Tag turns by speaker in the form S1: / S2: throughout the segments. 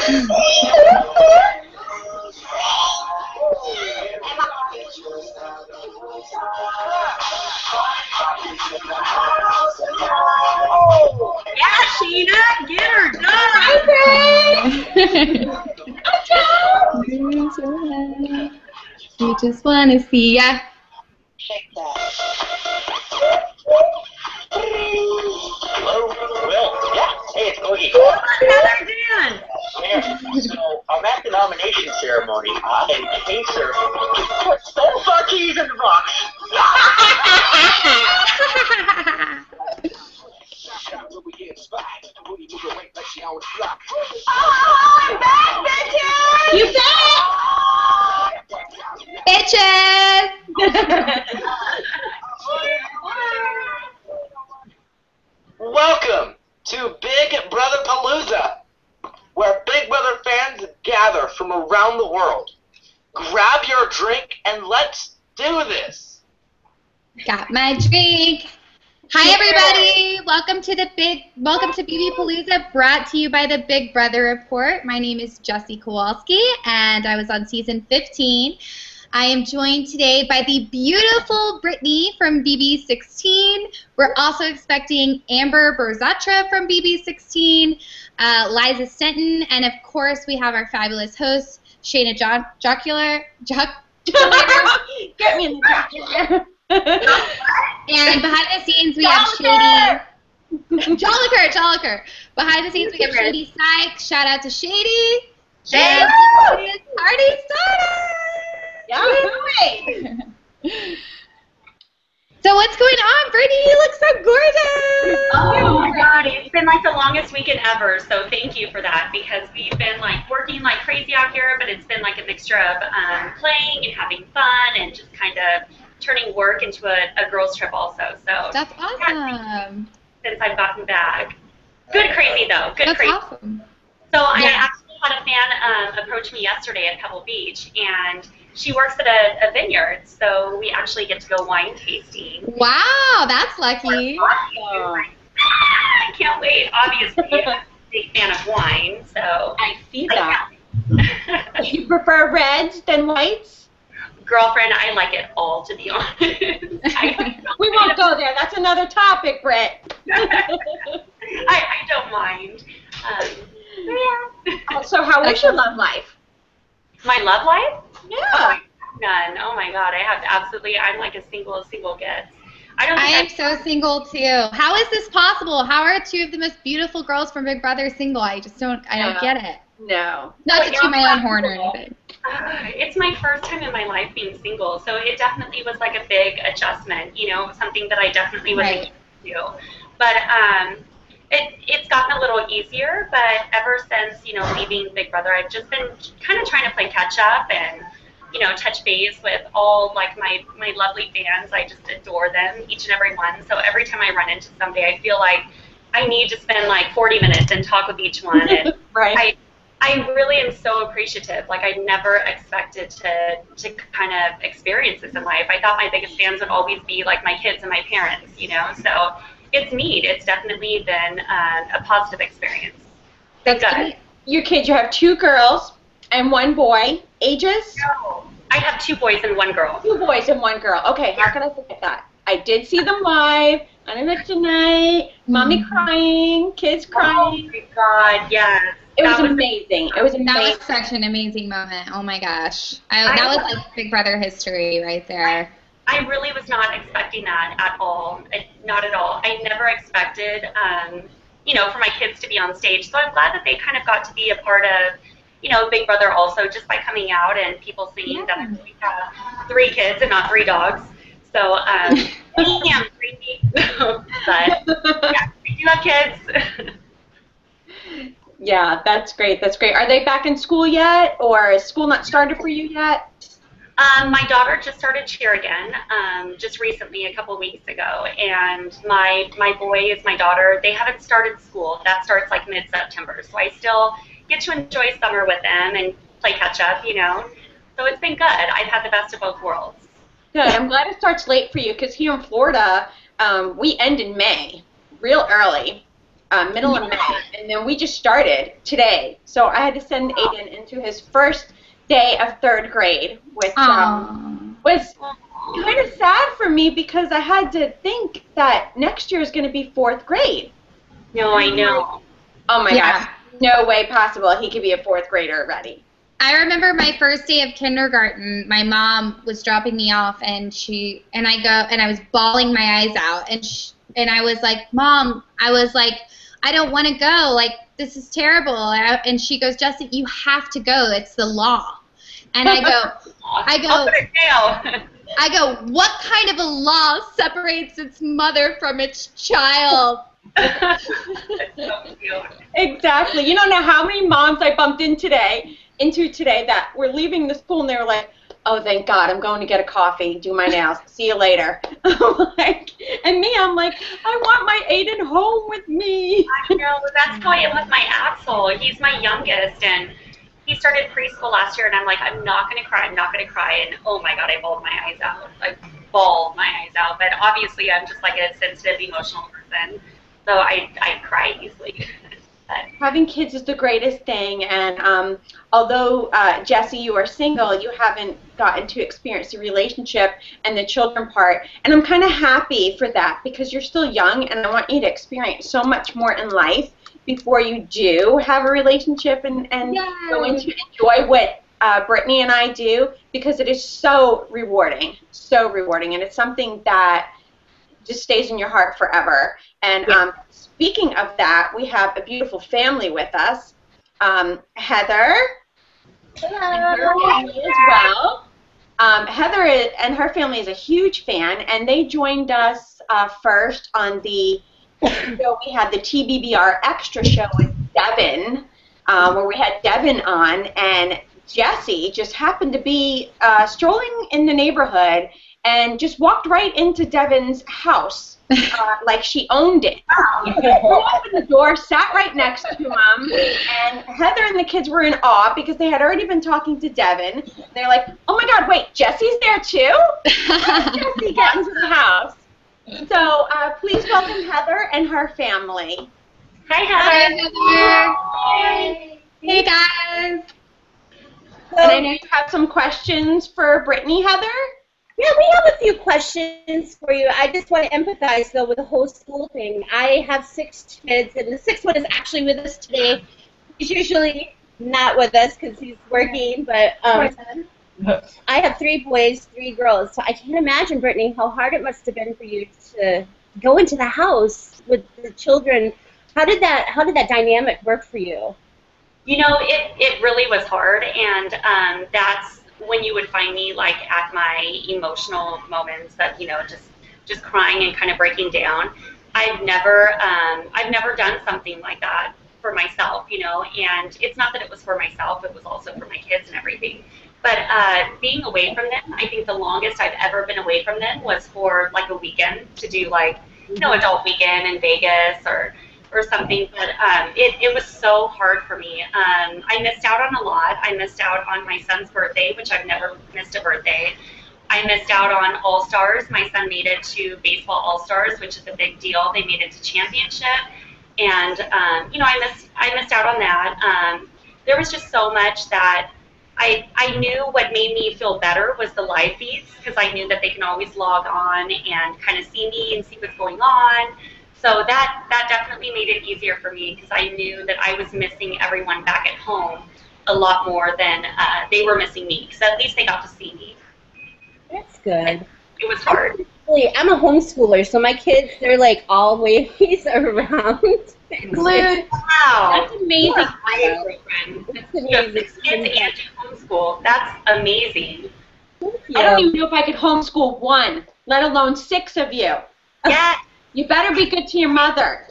S1: Yeah, Shana, get her done.
S2: We just want to see ya.
S3: Shake that. Hello? Will? Yeah. Hey, it's Boogie.
S1: Another Dan.
S3: Yeah. So, I'm at the nomination ceremony, and Pacer put both our keys in the box.
S1: You bet!
S2: Bitches!
S3: Welcome to Big Brother Palooza, where Big Brother fans gather from around the world. Grab your drink and let's do this.
S2: Got my drink. Hi everybody. Welcome to BB Palooza, brought to you by the Big Brother Report. My name is Jessie Kowalski and I was on season 15. I am joined today by the beautiful Brittany from BB16. We're also expecting Amber Brittany from BB16, Liza Stenton, and of course we have our fabulous host, Shana Jocular.
S1: Get me in the jocular.
S2: And behind the scenes we have Shady. Jolliker. Behind the scenes we have Shady Sykes. Shout out to Shady. And it's party starter.
S1: Yeah.
S2: So what's going on, Brittany? You look so gorgeous.
S4: Oh my God, it's been like the longest weekend ever, so thank you for that, because we've been like working like crazy out here, but it's been like a mixture of playing and having fun and just kind of turning work into a girls trip also. So
S2: That's awesome.
S4: Since I've gotten back. Good crazy though, good
S2: That's
S4: crazy.
S2: awesome.
S4: So I actually had a fan approach me yesterday at Pebble Beach, and she works at a vineyard, so we actually get to go wine tasting.
S2: Wow, that's lucky.
S4: I can't wait. Obviously, I'm a big fan of wine, so
S1: I see that. You prefer reds than whites?
S4: Girlfriend, I like it all, to be honest.
S1: We won't go there. That's another topic, Britt.
S4: I don't mind.
S1: So how is your love life?
S4: My love life?
S1: Yeah.
S4: None. Oh my God, I have absolutely. I'm like as single gets. I
S2: am so single too. How is this possible? How are two of the most beautiful girls from Big Brother single? I don't get it.
S1: No.
S2: Not to toot my own horn or anything.
S4: It's my first time in my life being single, so it definitely was like a big adjustment. You know, something that I definitely wasn't used to. But it's gotten a little easier. But ever since leaving Big Brother, I've just been kind of trying to play catch up and touch base with all like my lovely fans. I just adore them, each and every one. So every time I run into somebody, I feel like I need to spend like 40 minutes and talk with each one. And I really am so appreciative. Like I never expected to kind of experience this in life. I thought my biggest fans would always be like my kids and my parents, So it's neat. It's definitely been a positive experience.
S1: That's good. Your kids, you have 2 girls and 1 boy. Ages?
S4: No, I have 2 boys and 1 girl.
S1: 2 boys and 1 girl. Okay, how can I forget that? I did see them live on election night. Mommy crying, kids crying.
S4: Oh my God, yes.
S1: It was amazing. It was amazing.
S2: That was such an amazing moment. Oh my gosh. That was like Big Brother history right there.
S4: I really was not expecting that at all. Not at all. I never expected, for my kids to be on stage. So I'm glad that they kind of got to be a part of Big Brother also, just by coming out and people seeing that I really have 3 kids and not 3 dogs. So, I am 3 but yeah, I do have kids.
S1: Yeah, that's great. That's great. Are they back in school yet, or is school not started for you yet?
S4: My daughter just started cheer again, just recently, a couple weeks ago, and my boy is my daughter. They haven't started school. That starts like mid-September, so I still get to enjoy summer with them and play catch up, So it's been good. I've had the best of both worlds.
S1: Good. I'm glad it starts late for you, because here in Florida, we end in May, real early. middle of May, and then we just started today. So I had to send Aiden into his first day of 3rd grade, which was kind of sad for me because I had to think that next year is going to be 4th grade.
S4: No, I know.
S1: Oh my gosh, no way possible he could be a 4th grader already.
S2: I remember my first day of kindergarten. My mom was dropping me off, and I was bawling my eyes out, and I was like, Mom, I don't want to go. Like, this is terrible. And she goes, Jessie, you have to go. It's the law. And I go, what kind of a law separates its mother from its child?
S1: Exactly. You don't know how many moms I bumped into today that were leaving the school, and they were like, oh, thank God, I'm going to get a coffee, do my nails, see you later. And me, I'm like, I want my Aiden home with me.
S4: I know, that's how I am with my Axel. He's my youngest, and he started preschool last year, and I'm like, I'm not going to cry, and oh my God, I bawled my eyes out. But obviously I'm just like a sensitive, emotional person, so I cry easily.
S1: Having kids is the greatest thing, and although, Jessie, you are single, you haven't gotten to experience the relationship and the children part, and I'm kind of happy for that because you're still young, and I want you to experience so much more in life before you do have a relationship and go into enjoy what Brittany and I do, because it is so rewarding, and it's something that just stays in your heart forever. And speaking of that, we have a beautiful family with us. Heather. Hello. And her family as well. Heather and her family is a huge fan, and they joined us first on the show. We had the TBBR extra show with Devin, where we had Devin on, and Jessie just happened to be strolling in the neighborhood and just walked right into Devin's house. Like she owned it. Opened the door, sat right next to him, and Heather and the kids were in awe because they had already been talking to Devin. They're like, oh my God, wait, Jessie's there too? Jessie, get into the house. So please welcome Heather and her family.
S4: Hi, Heather.
S2: Hi, Heather. Hey, guys.
S1: And I know you have some questions for Brittany, Heather?
S5: Yeah, we have a few questions for you. I just want to empathize, though, with the whole school thing. I have 6 kids, and the 6th one is actually with us today. He's usually not with us because he's working, but I have 3 boys, 3 girls. So I can't imagine, Brittany, how hard it must have been for you to go into the house with the children. How did that dynamic work for you?
S4: You know, it really was hard, and that's when you would find me like at my emotional moments of, you know, just crying and kind of breaking down. I've never done something like that for myself, you know, and it's not that it was for myself, it was also for my kids and everything. But being away from them, I think the longest I've ever been away from them was for like a weekend to do like, you know, adult weekend in Vegas or something, but it was so hard for me. I missed out on a lot. I missed out on my son's birthday, which I've never missed a birthday. I missed out on All-Stars. My son made it to Baseball All-Stars, which is a big deal. They made it to championship, and you know, I missed out on that. There was just so much that I knew what made me feel better was the live feeds, because I knew that they can always log on and kind of see me and see what's going on. So that definitely made it easier for me because I knew that I was missing everyone back at home a lot more than they were missing me, because at least they got to see me.
S5: That's good.
S4: It was hard.
S5: I'm a homeschooler, so my kids, they're like always around.
S4: Glued. Wow.
S1: That's amazing.
S4: That's amazing. 6 kids and do homeschool. That's amazing.
S1: I don't even know if I could homeschool 1, let alone 6 of you.
S4: Yeah.
S1: You better be good to your mother.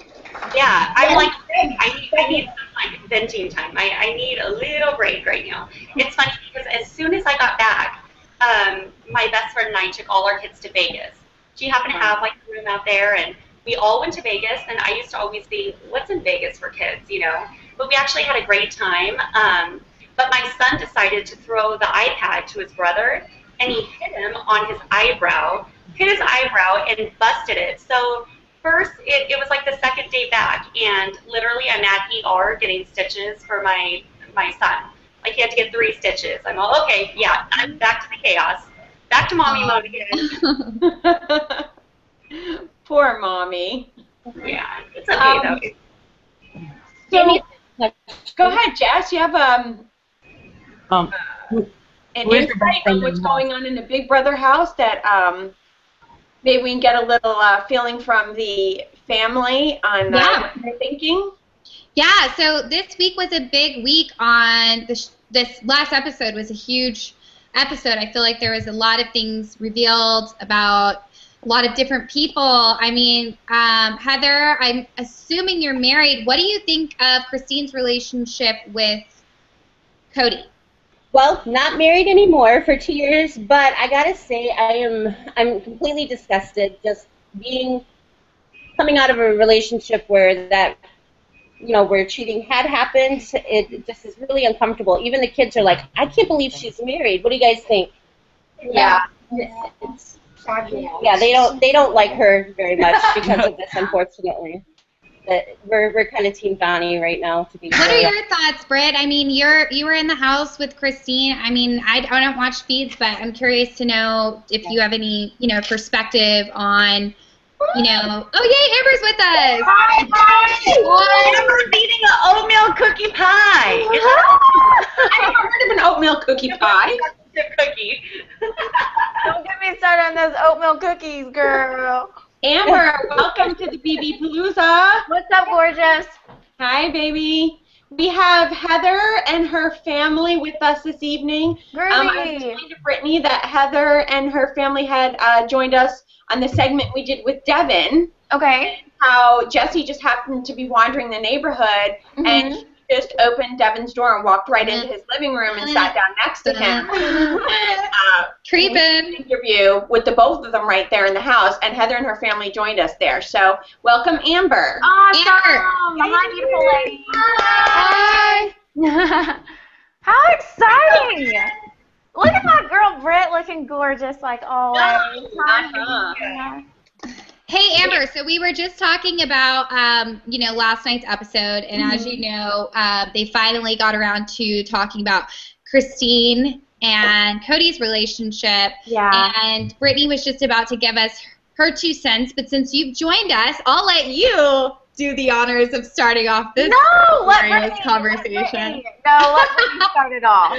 S4: Yeah, I'm like, I need some like venting time. I need a little break right now. It's funny because as soon as I got back, my best friend and I took all our kids to Vegas. She happened to have like a room out there, and we all went to Vegas. And I used to always think, what's in Vegas for kids, you know? But we actually had a great time. But my son decided to throw the iPad to his brother, and he hit him on his eyebrow. Hit his eyebrow and busted it. So first, it was like the second day back, and literally I'm at ER getting stitches for my son. Like, he had to get 3 stitches. I'm all, okay, yeah, I'm back to the chaos. Back to mommy mode again.
S1: Poor mommy.
S4: Yeah, it's okay, though.
S1: So, go ahead, Jess. You have an insight on what's going on in the Big Brother house that maybe we can get a little feeling from the family on what they're thinking.
S2: Yeah, so this week was a big week on this last episode was a huge episode. I feel like there was a lot of things revealed about a lot of different people. I mean, Heather, I'm assuming you're married. What do you think of Christine's relationship with Cody?
S5: Well, not married anymore for 2 years, but I gotta say I'm completely disgusted just coming out of a relationship where that, where cheating had happened. It just is really uncomfortable. Even the kids are like, I can't believe she's married. What do you guys think?
S1: Yeah.
S5: Yeah, they don't like her very much because of this, unfortunately. But we're kind of Team Bonnie right now, to be
S2: What are your thoughts, Britt? I mean, you were in the house with Christine. I mean, I don't watch feeds, but I'm curious to know if you have any, perspective on, oh yay, Amber's with us.
S6: Hi. Amber's eating an oatmeal cookie pie.
S1: I never heard of an oatmeal cookie pie.
S4: Cookie.
S6: Don't get me started on those oatmeal cookies, girl.
S1: Amber, welcome to the BB Palooza.
S6: What's up, gorgeous?
S1: Hi, baby. We have Heather and her family with us this evening. I was telling to Brittany that Heather and her family had joined us on the segment we did with Devin.
S6: Okay.
S1: How Jessie just happened to be wandering the neighborhood and she just opened Devin's door and walked right into his living room and sat down next to him.
S2: Creeping.
S1: Interview with the both of them right there in the house, and Heather and her family joined us there. So welcome, Amber.
S6: Awesome.
S2: Amber.
S6: Hi, beautiful lady.
S2: Hi.
S6: How exciting! Look at my girl Britt looking gorgeous like always.
S2: Hey, Amber, so we were just talking about, last night's episode, and as you know, they finally got around to talking about Christine and Cody's relationship.
S6: Yeah.
S2: And Brittany was just about to give us her 2 cents, but since you've joined us, I'll let you do the honors of starting off this conversation.
S6: Let Brittany start it off.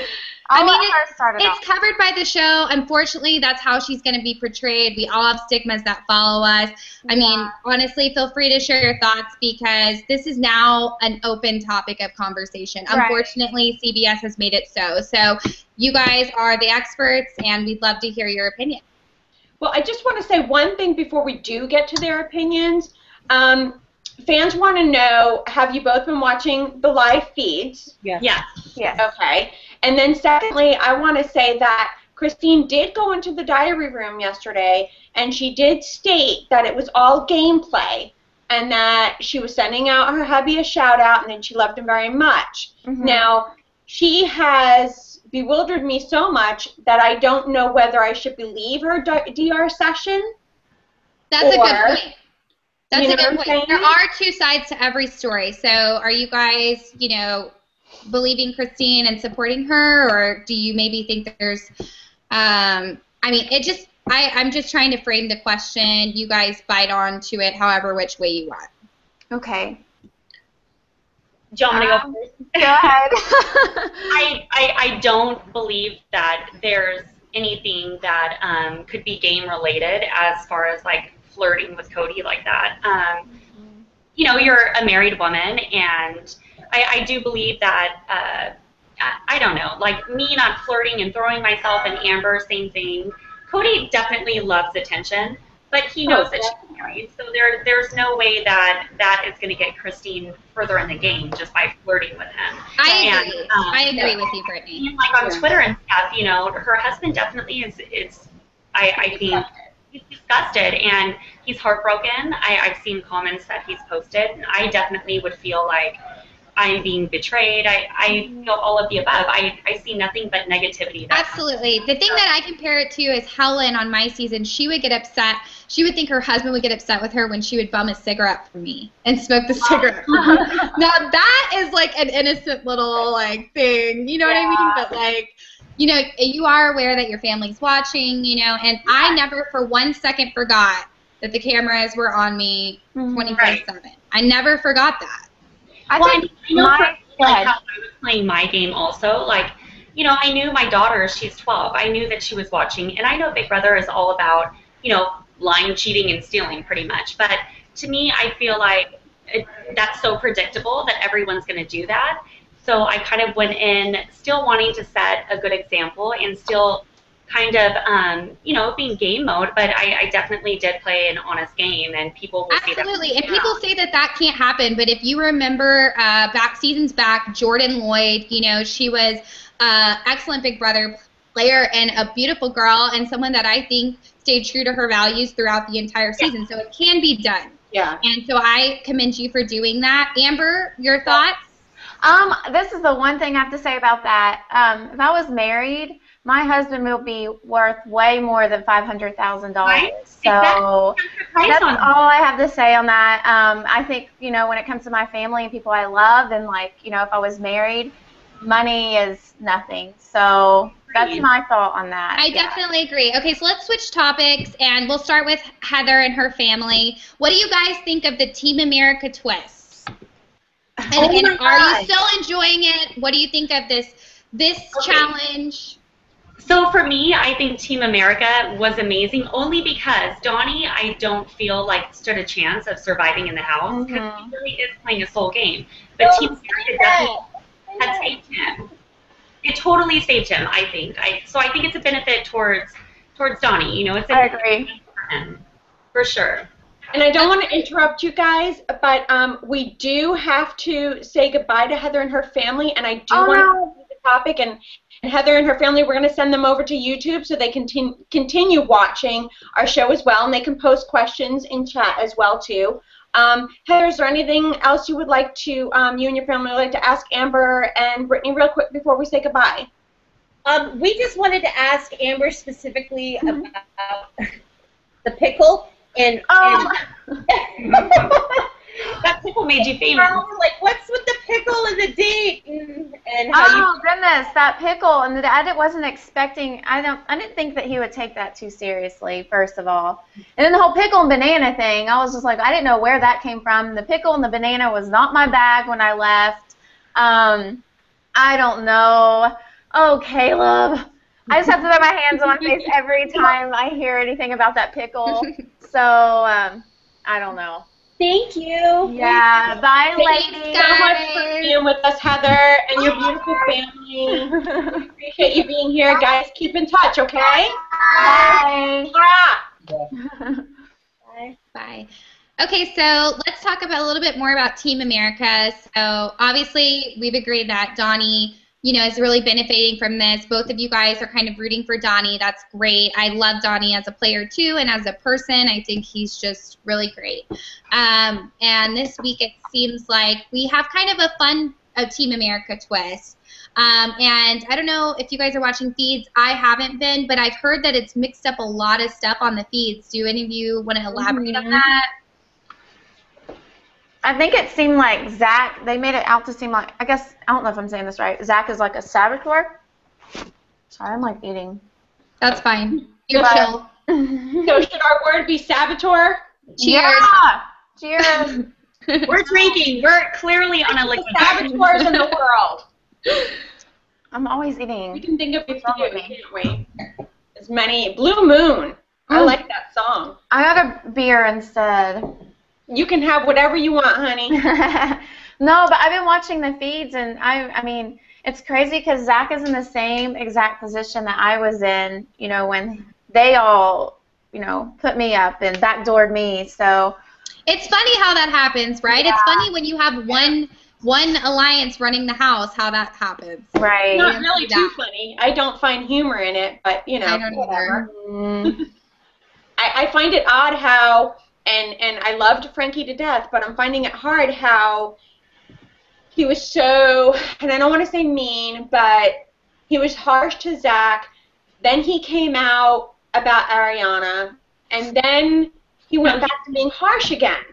S2: It's covered by the show. Unfortunately, that's how she's going to be portrayed. We all have stigmas that follow us. I mean, honestly, feel free to share your thoughts because this is now an open topic of conversation. Right. Unfortunately, CBS has made it so. So you guys are the experts, and we'd love to hear your opinion.
S1: Well, I just want to say one thing before we do get to their opinions. Fans want to know, have you both been watching the live feeds?
S5: Yes.
S6: Yes.
S1: Okay. And then secondly, I want to say that Christine did go into the diary room yesterday, and she did state that it was all gameplay and that she was sending out her hubby a shout-out and then she loved him very much. Now, she has bewildered me so much that I don't know whether I should believe her DR session.
S2: That's a good point. That's
S1: a
S2: good point. There are 2 sides to every story. So are you guys, believing Christine and supporting her, or do you maybe think there's, I'm just trying to frame the question. You guys bite on to it however which way you want.
S6: Okay.
S4: Do you want me to go first?
S6: Go ahead.
S4: I don't believe that there's anything that could be game related as far as like flirting with Cody like that. You're a married woman, and I do believe that, I don't know, like me not flirting and throwing myself in Amber, same thing. Cody definitely loves attention, but he knows that she's married, so there's no way that is going to get Christine further in the game just by flirting with him.
S2: I agree with you, Brittany.
S4: And like on Twitter and stuff, her husband definitely is I think, he's disgusted and he's heartbroken. I've seen comments that he's posted, and I definitely would feel like I'm being betrayed. I feel all of the above. I see nothing but negativity.
S2: Absolutely. The thing that I compare it to is Helen on my season. She would get upset. She would think her husband would get upset with her when she would bum a cigarette for me and smoke the cigarette for me. Now, that is like an innocent little like thing. You know what I mean? But like, you know, you are aware that your family's watching, you know, and I never for 1 second forgot that the cameras were on me 24/7. I never forgot that.
S4: I know like how I was playing my game also. Like, you know, I knew my daughter, she's 12. I knew that she was watching, and I know Big Brother is all about, you know, lying, cheating, and stealing pretty much. But to me, I feel like that's so predictable that everyone's going to do that. So I kind of went in still wanting to set a good example and still kind of, you know, being game mode, but I definitely did play an honest game, and people will say that.
S2: Absolutely, and people say that that can't happen, but if you remember seasons back, Jordan Lloyd, you know, she was excellent Big Brother player and a beautiful girl and someone that I think stayed true to her values throughout the entire season, so it can be done.
S1: Yeah.
S2: And so I commend you for doing that. Amber, your thoughts?
S6: This is the one thing I have to say about that. If I was married, my husband will be worth way more than $500,000.
S4: Right?
S6: So that's all I have to say on that. I think, you know, when it comes to my family and people I love, and like, you know, if I was married, money is nothing. So that's my thought on that.
S2: I definitely agree. Okay, so let's switch topics, and we'll start with Heather and her family. What do you guys think of the Team America twists? And are you still enjoying it? What do you think of this challenge?
S4: So for me, I think Team America was amazing only because Donnie, I don't feel like stood a chance of surviving in the house because he really is playing a soul game. But Team America definitely had saved him. It totally saved him, I think. So I think it's a benefit towards Donnie. You know, it's
S6: I agree.
S4: For him, for sure.
S1: And I don't want to interrupt you guys, but we do have to say goodbye to Heather and her family, and I do want to do the topic. And Heather and her family, we're going to send them over to YouTube so they can continue watching our show as well, and they can post questions in chat as well too. Heather, is there anything else you would like to, you and your family would like to ask Amber and Brittany real quick before we say goodbye?
S5: We just wanted to ask Amber specifically about the pickle and
S4: that pickle made you famous.
S5: Like, what's with the pickle and the date and how
S6: goodness, that pickle, and I wasn't expecting. I didn't think that he would take that too seriously. First of all, and then the whole pickle and banana thing, I was just like, I didn't know where that came from. The pickle and the banana was not my bag when I left. I don't know. Oh, Caleb. I just have to throw my hands on my face every time I hear anything about that pickle. So, I don't know.
S5: Thank you.
S6: Yeah, bye, ladies.
S1: Thank you so much for being with us, Heather, and your beautiful family. We appreciate you being here. Guys, keep in touch, okay?
S6: Bye.
S5: Bye.
S2: Bye. Okay, so let's talk about a little bit more about Team America. So obviously, we've agreed that Donnie, you know, is really benefiting from this. Both of you guys are kind of rooting for Donnie. That's great. I love Donnie as a player too, and as a person, I think he's just really great. And this week it seems like we have kind of a Team America twist. And I don't know if you guys are watching feeds. I haven't been, but I've heard that it's mixed up a lot of stuff on the feeds. Do any of you want to elaborate on that?
S6: I think it seemed like Zach, they made it out to seem like, I guess, I don't know if I'm saying this right, Zach is like a saboteur. Sorry, I'm like eating.
S2: That's fine. You're chill.
S1: So should our word be saboteur?
S2: Cheers.
S6: Yeah. Cheers.
S4: We're drinking. We're clearly on a liquid.
S1: Saboteurs in the world.
S6: I'm always
S1: We
S6: eating.
S1: can think of a few, can't we? As many. Blue Moon. I like that song.
S6: I got a beer instead.
S1: You can have whatever you want, honey.
S6: No, but I've been watching the feeds, and I mean, it's crazy because Zach is in the same exact position that I was in, you know, when they all, you know, put me up and backdoored me. So
S2: it's funny how that happens, right?
S6: Yeah.
S2: It's funny when you have one alliance running the house, how that happens.
S6: Right.
S1: Not really too funny. I don't find humor in it, but, you know,
S2: I don't
S1: whatever.
S6: Mm.
S1: I find it odd how, and I loved Frankie to death, but I'm finding it hard how he was so, and I don't want to say mean, but he was harsh to Zach. Then he came out about Ariana, and then he went back to being harsh again.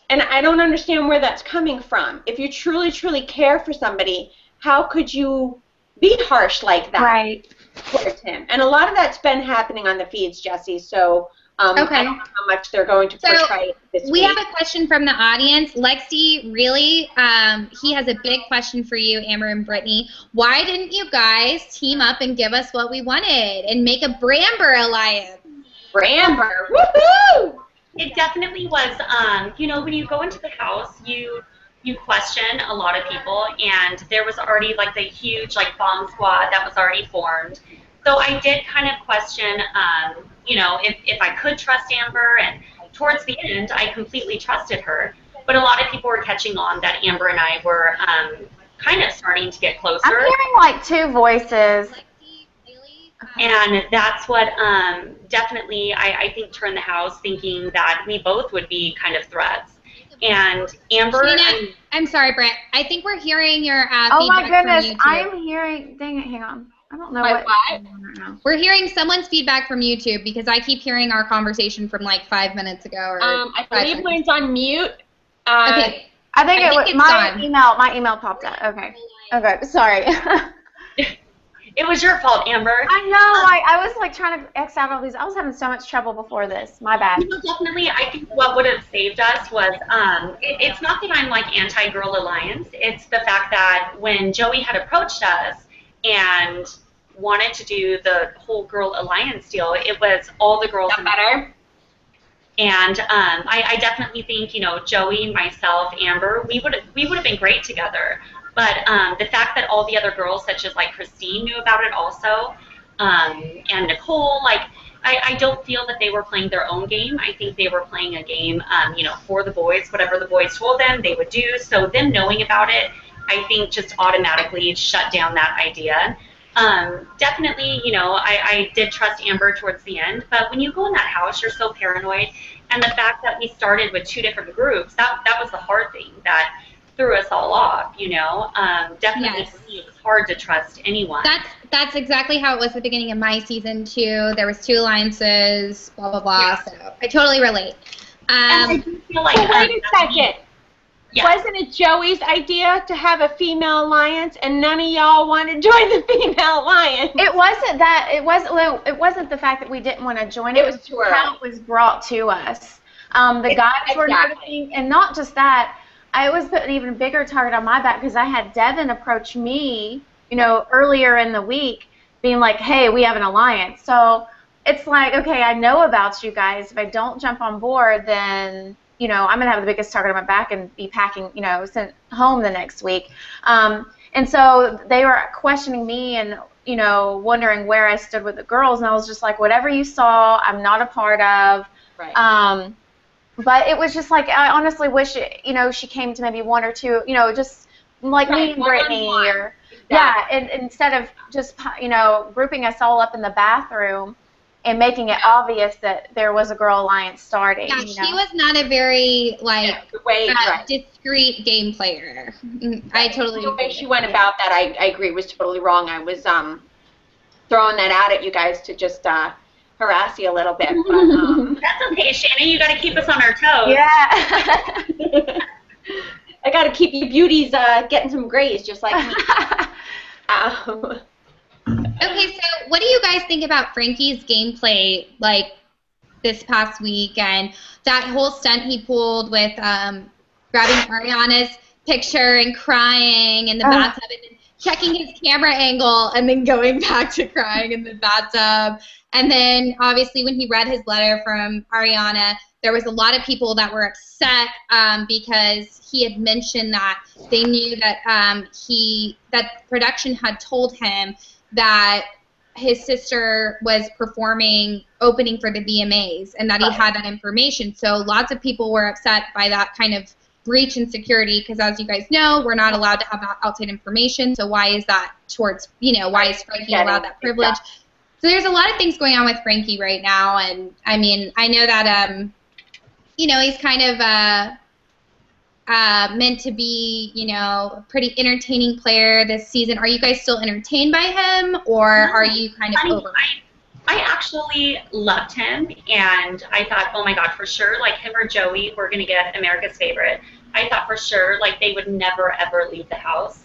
S1: And I don't understand where that's coming from. If you truly, truly care for somebody, how could you be harsh like that towards him? And a lot of that's been happening on the feeds, Jessie, so I don't know how much they're going to portray this week.
S2: We have a question from the audience. Lexi, really, he has a big question for you, Amber and Brittany. Why didn't you guys team up and give us what we wanted and make a Bramber alliance?
S1: Bramber, woohoo!
S4: It definitely was, you know, when you go into the house, you question a lot of people, and there was already, like, the huge, like, bomb squad that was already formed. So I did kind of question, you know, if I could trust Amber, and towards the end, I completely trusted her. But a lot of people were catching on that Amber and I were kind of starting to get closer.
S6: I'm hearing, like, two voices.
S4: And that's what definitely, I think, turned the house, thinking that we both would be kind of threats. And Amber...
S2: Shana, I'm sorry, Brett. I think we're hearing your
S6: oh, my
S2: feedback
S6: goodness.
S2: from YouTube.
S6: I'm hearing... Dang it, hang on. I don't know what?
S2: We're hearing someone's feedback from YouTube because I keep hearing our conversation from like 5 minutes ago. Or
S1: I believe mine's on mute.
S2: Okay.
S6: I think
S2: it's
S6: my email popped up. Okay. Okay, sorry.
S4: It was your fault, Amber.
S6: I know. I was like trying to X out all these. I was having so much trouble before this. My bad.
S4: You know, definitely, I think what would have saved us was, it's not that I'm like anti-Girl Alliance. It's the fact that when Joey had approached us and wanted to do the whole Girl Alliance deal, it was all the girls in better. And I definitely think, you know, Joey, myself, Amber, we would have been great together. But the fact that all the other girls, such as like Christine, knew about it also, and Nicole, like I don't feel that they were playing their own game. I think they were playing a game, you know, for the boys. Whatever the boys told them, they would do. So them knowing about it, I think just automatically shut down that idea. Definitely, you know, I did trust Amber towards the end. But when you go in that house, you're so paranoid. And the fact that we started with 2 different groups, that was the hard thing that threw us all off, you know. Definitely,
S2: yes.
S4: For me, it was hard to trust anyone.
S2: That's exactly how it was at the beginning of my season too. There was 2 alliances, blah blah blah. Yeah. So I totally relate.
S4: And I do feel like,
S1: wait a second.
S4: Yeah.
S1: Wasn't it Joey's idea to have a female alliance, and none of y'all want to join the female alliance?
S6: It wasn't that. It wasn't the fact that we didn't want to join. It was how it was brought to us. The guys were noticing, and not just that. I was put an even bigger target on my back because I had Devin approach me, you know, earlier in the week, being like, "Hey, we have an alliance." So it's like, okay, I know about you guys. If I don't jump on board, then, you know, I'm gonna have the biggest target on my back and be packing, you know, sent home the next week. And so they were questioning me and, you know, wondering where I stood with the girls, and I was just like, whatever you saw, I'm not a part of.
S1: Right.
S6: But it was just like, I honestly wish, you know, she came to maybe 1 or 2, you know, just like me and Brittany, or and instead of just, you know, grouping us all up in the bathroom and making it obvious that there was a Girl Alliance starting.
S2: Yeah,
S6: you know?
S2: she was not a very like
S1: right.
S2: discreet game player. I totally
S1: the way she went about that, I agree, was totally wrong. I was throwing that out at you guys to just harass you a little bit. But,
S4: that's okay, Shana. You got to keep us on our toes.
S6: Yeah.
S1: I got to keep you beauties getting some grays, just like me.
S2: Okay, so what do you guys think about Frankie's gameplay, like, this past week, and that whole stunt he pulled with grabbing Ariana's picture and crying in the bathtub and then checking his camera angle and then going back to crying in the bathtub? And then, obviously, when he read his letter from Ariana, there was a lot of people that were upset because he had mentioned that they knew that that production had told him that his sister was opening for the VMAs, and that he had that information. So lots of people were upset by that kind of breach in security, because as you guys know, we're not allowed to have outside information. So why is that towards, you know, why is Frankie allowed that privilege? So there's a lot of things going on with Frankie right now, and I mean, I know that, you know, he's kind of meant to be, you know, a pretty entertaining player this season. Are you guys still entertained by him, or are you kind of over?
S4: I actually loved him, and I thought, oh my God, for sure, like him or Joey were going to get America's Favorite. I thought for sure, like, they would never, ever leave the house.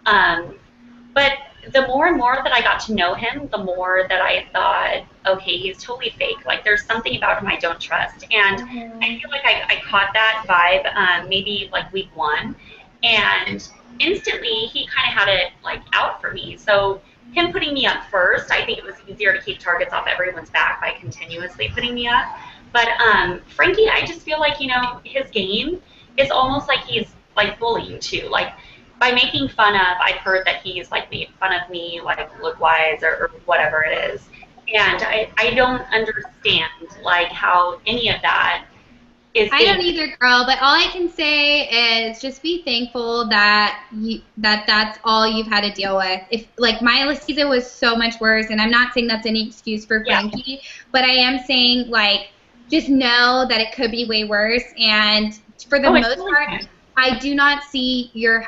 S4: But the more and more that I got to know him, the more that I thought, okay, he's totally fake. Like, there's something about him I don't trust. And I feel like I caught that vibe maybe, like, week 1. And instantly, he kind of had it, like, out for me. So him putting me up first, I think it was easier to keep targets off everyone's back by continuously putting me up. But Frankie, I just feel like, you know, his game is almost like he's, like, bullying, too. Like, by making fun of, I've heard that he's, like, made fun of me, like, look-wise or whatever it is. And I don't understand, like, how any of that is.
S2: I don't either, girl, but all I can say is just be thankful that that's all you've had to deal with. If, like, my season was so much worse, and I'm not saying that's any excuse for Frankie, but I am saying, like, just know that it could be way worse, and for the most part, I do not see your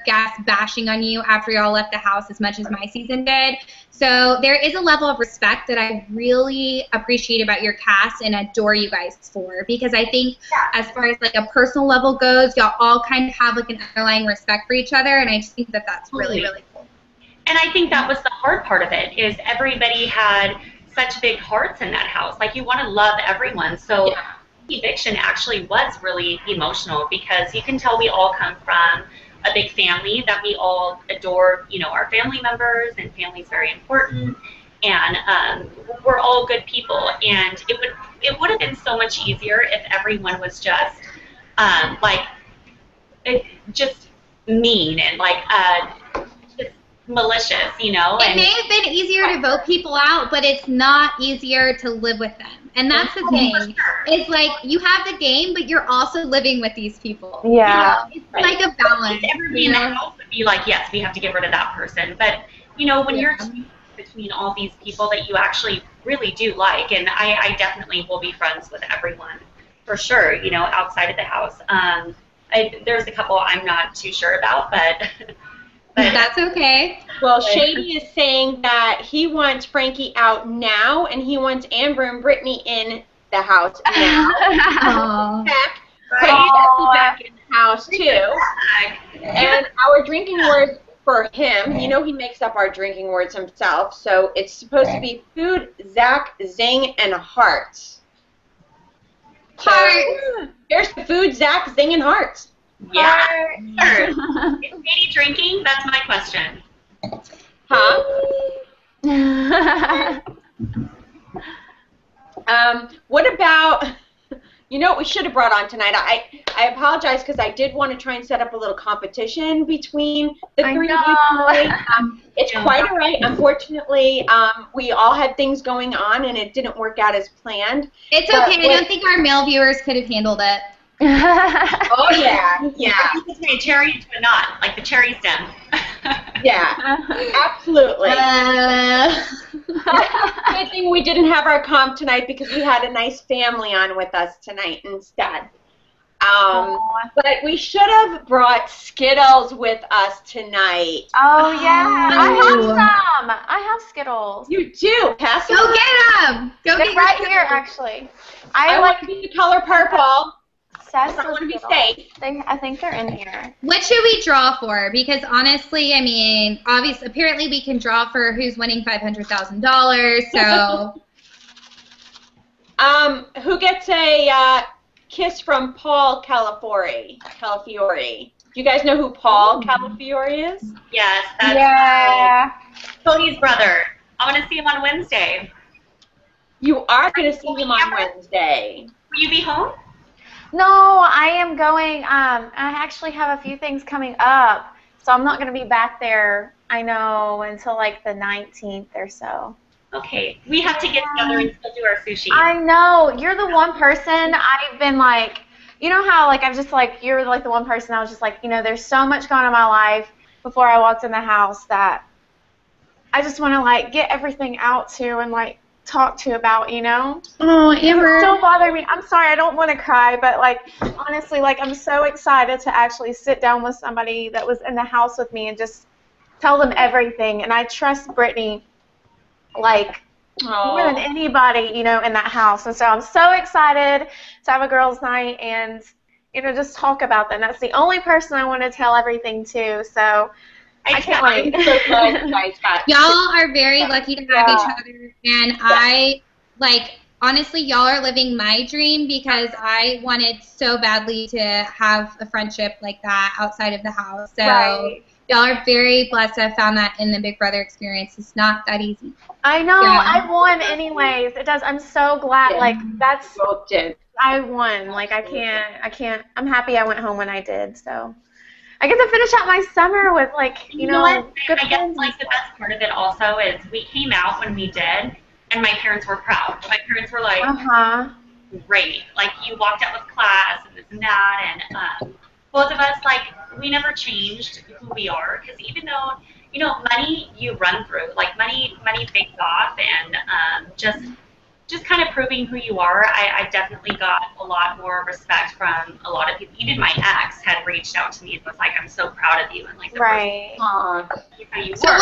S2: gas bashing on you after y'all left the house as much as my season did. So there is a level of respect that I really appreciate about your cast and adore you guys for, because I think as far as like a personal level goes, y'all all kind of have like an underlying respect for each other, and I just think that that's really, really cool.
S4: And I think that was the hard part of it, is everybody had such big hearts in that house. Like, you want to love everyone. So eviction actually was really emotional, because you can tell we all come from a big family, that we all adore, you know, our family members, and family's very important, and we're all good people, and it would have been so much easier if everyone was just just mean and like just malicious, you know.
S2: It may have been easier to vote people out, but it's not easier to live with them. And that's the thing. It's like, you have the game, but you're also living with these people.
S6: Yeah.
S2: You know? It's like a balance.
S4: Everybody in the house would be like, yes, we have to get rid of that person. But, you know, when you're between all these people that you actually really do like, and I definitely will be friends with everyone, for sure, you know, outside of the house. There's a couple I'm not too sure about, but
S2: that's okay.
S1: Well, Shady is saying that he wants Frankie out now, and he wants Amber and Brittany in the house now. Heck, Frankie's back in the house too. And our drinking words for him, you know, he makes up our drinking words himself, so it's supposed to be food, Zach, zing, and hearts.
S2: Hearts.
S1: Here's the food, Zach, zing, and hearts.
S4: Yeah. Sure. Is Katie drinking? That's my question.
S1: Huh? What about, you know what we should have brought on tonight? I apologize, because I did want to try and set up a little competition between the three of you tonight. It's quite all right. Unfortunately, we all had things going on, and it didn't work out as planned.
S2: It's okay. I don't think our male viewers could have handled it.
S1: Oh, yeah, yeah.
S4: You could say a cherry into a knot, like the cherry stem.
S1: Yeah, absolutely. Good thing we didn't have our comp tonight, because we had a nice family on with us tonight instead. But we should have brought Skittles with us tonight.
S6: Oh, yeah. I have some. I have Skittles.
S1: You do. Pass them.
S2: Go get them. Go
S6: They're
S2: get
S6: right
S2: your
S6: here,
S2: Skittles.
S6: actually.
S1: I want to be the color purple. I want to be safe.
S6: I think they're in here.
S2: What should we draw for? Because honestly, I mean, obviously, apparently we can draw for who's winning $500,000. So,
S1: who gets a kiss from Paul Calafiore? Do you guys know who Paul Calafiore is?
S4: Yes, that's Cody's brother. I want to see him on Wednesday.
S1: You are going to see him on Wednesday.
S4: Will you be home?
S6: No, I am going. I actually have a few things coming up, so I'm not going to be back there, I know, until like the 19th or so.
S4: Okay, we have to get together and still do our sushi.
S6: I know. You're the one person I've been like, you know how like I've just like, you're like the one person I was just like, you know, there's so much going on in my life before I walked in the house that I just want to like get everything out to and like
S7: talk to about, you know?
S2: Oh, Amber.
S7: It's so bothering me. I'm sorry, I don't want to cry, but, like, honestly, like, I'm so excited to actually sit down with somebody that was in the house with me and just tell them everything. And I trust Brittany, like, more than anybody, you know, in that house. And so I'm so excited to have a girls' night and, you know, just talk about them. That's the only person I want to tell everything to. So I can't wait.
S2: Y'all are very lucky to have each other. And I, like, honestly, y'all are living my dream because I wanted so badly to have a friendship like that outside of the house. So y'all are very blessed to have found that in the Big Brother experience. It's not that easy.
S7: I know. I won anyways. It does. I'm so glad. Like, that's. I won. Like, I can't. I'm happy I went home when I did. So I get to finish out my summer with, like, you know
S4: what?
S7: good
S4: I guess,
S7: friends.
S4: like, the best part of it also is we came out when we did, and my parents were proud. My parents were like, great. Like, you walked out with class and this and that, and both of us, like, we never changed who we are, because even though, you know, money you run through, like, money fades off, and just kind of proving who you are, I definitely got a lot more respect from a lot of people. Even my ex had reached out to me and was like, I'm so proud of you, and, like, the person,
S2: So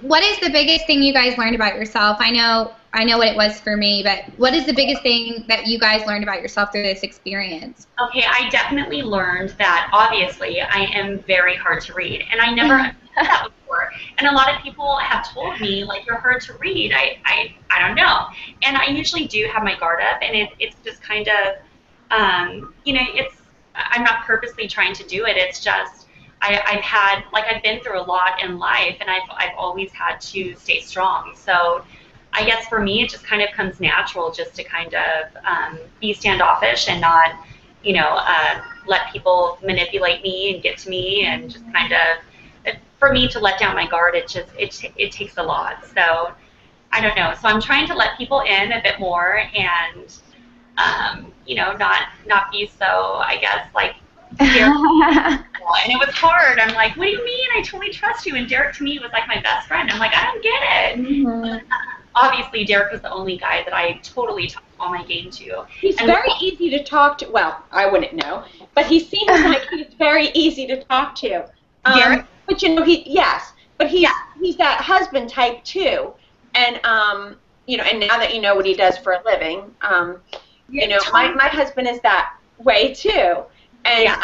S2: what is the biggest thing you guys learned about yourself? I know what it was for me, but what is the biggest thing that you guys learned about yourself through this experience?
S4: Okay, I definitely learned that, obviously, I am very hard to read, and I never understood that before. And a lot of people have told me, like, you're hard to read. I don't know. And I usually do have my guard up, and it's just kind of, you know, I'm not purposely trying to do it. It's just, I've been through a lot in life, and I've always had to stay strong. So I guess for me, it just kind of comes natural just to kind of be standoffish and not, you know, let people manipulate me and get to me, and just kind of, for me to let down my guard, it takes a lot. So I don't know. So I'm trying to let people in a bit more, and you know, not be so, I guess, like, Derek. And it was hard. I'm like, what do you mean? I totally trust you. And Derek to me was like my best friend. I'm like, I don't get it. Obviously, Derek was the only guy that I totally talked all my game to.
S1: He's very easy to talk to. Well, I wouldn't know, but he seems like he's very easy to talk to.
S4: Derek?
S1: But you know, he's that husband type too. And you know, and now that you know what he does for a living, you know, my husband is that way too. And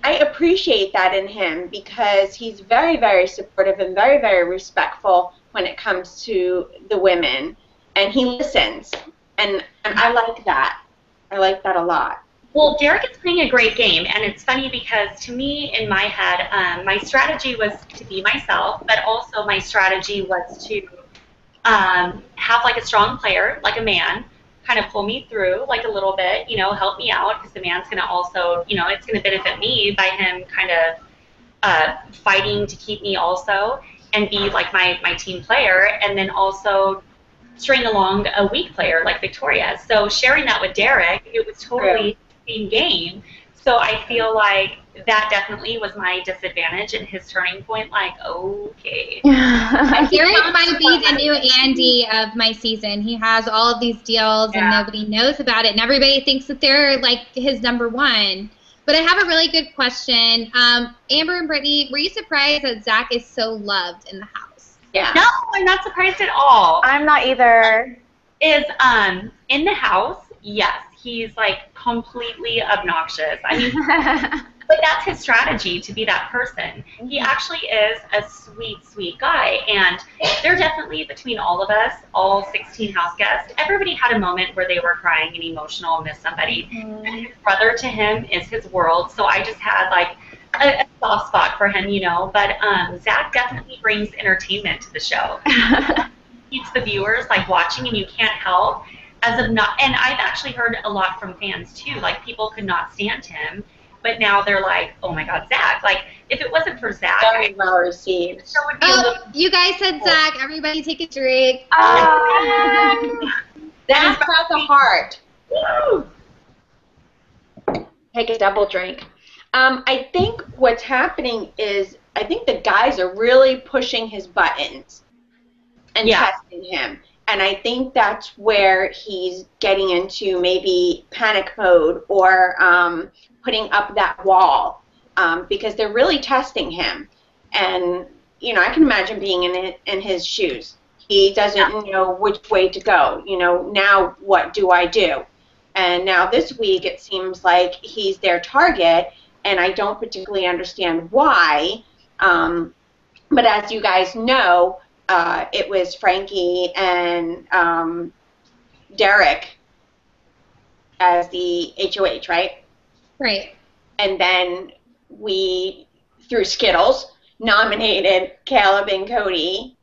S1: I appreciate that in him, because he's very, very supportive and very, very respectful when it comes to the women, and he listens, and I like that. I like that a lot.
S4: Well, Derek is playing a great game, and it's funny because to me, in my head, my strategy was to be myself, but also my strategy was to have, like, a strong player, like a man, kind of pull me through, like, a little bit, you know, help me out, because the man's going to also, you know, it's going to benefit me by him kind of fighting to keep me also, and be, like, my team player, and then also string along a weak player like Victoria. So sharing that with Derek, it was totally the same game. So I feel like that definitely was my disadvantage and his turning point, like, okay.
S2: Derek might be the new Andy of my season. He has all of these deals, and nobody knows about it, and everybody thinks that they're, like, his #1. But I have a really good question. Amber and Brittany, were you surprised that Zach is so loved in the house?
S1: Yeah.
S4: No, I'm not surprised at all.
S7: I'm not either.
S4: Is in the house, yes, he's, like, completely obnoxious. I mean, but that's his strategy, to be that person. He actually is a sweet, sweet guy, and they're definitely, between all of us, all 16 house guests, everybody had a moment where they were crying and emotional and missed somebody. And his brother, to him, is his world, so I just had, like, a soft spot for him, you know. But Zach definitely brings entertainment to the show. He keeps the viewers, like, watching, and you can't help. And I've actually heard a lot from fans, too. Like, people could not stand him. But now they're like, oh my God, Zach. Like, if it wasn't for Zach,
S1: very well received.
S2: You guys said Zach. Everybody take a drink.
S1: Zach brought the heart. Woo! Take a double drink. I think what's happening is, I think the guys are really pushing his buttons and testing him. And I think that's where he's getting into maybe panic mode or putting up that wall because they're really testing him. And, you know, I can imagine being in his shoes. He doesn't know which way to go. You know, now what do I do? And now this week it seems like he's their target, and I don't particularly understand why. But as you guys know, it was Frankie and Derek as the HOH, right?
S2: Right.
S1: And then we, through Skittles, nominated Caleb and Cody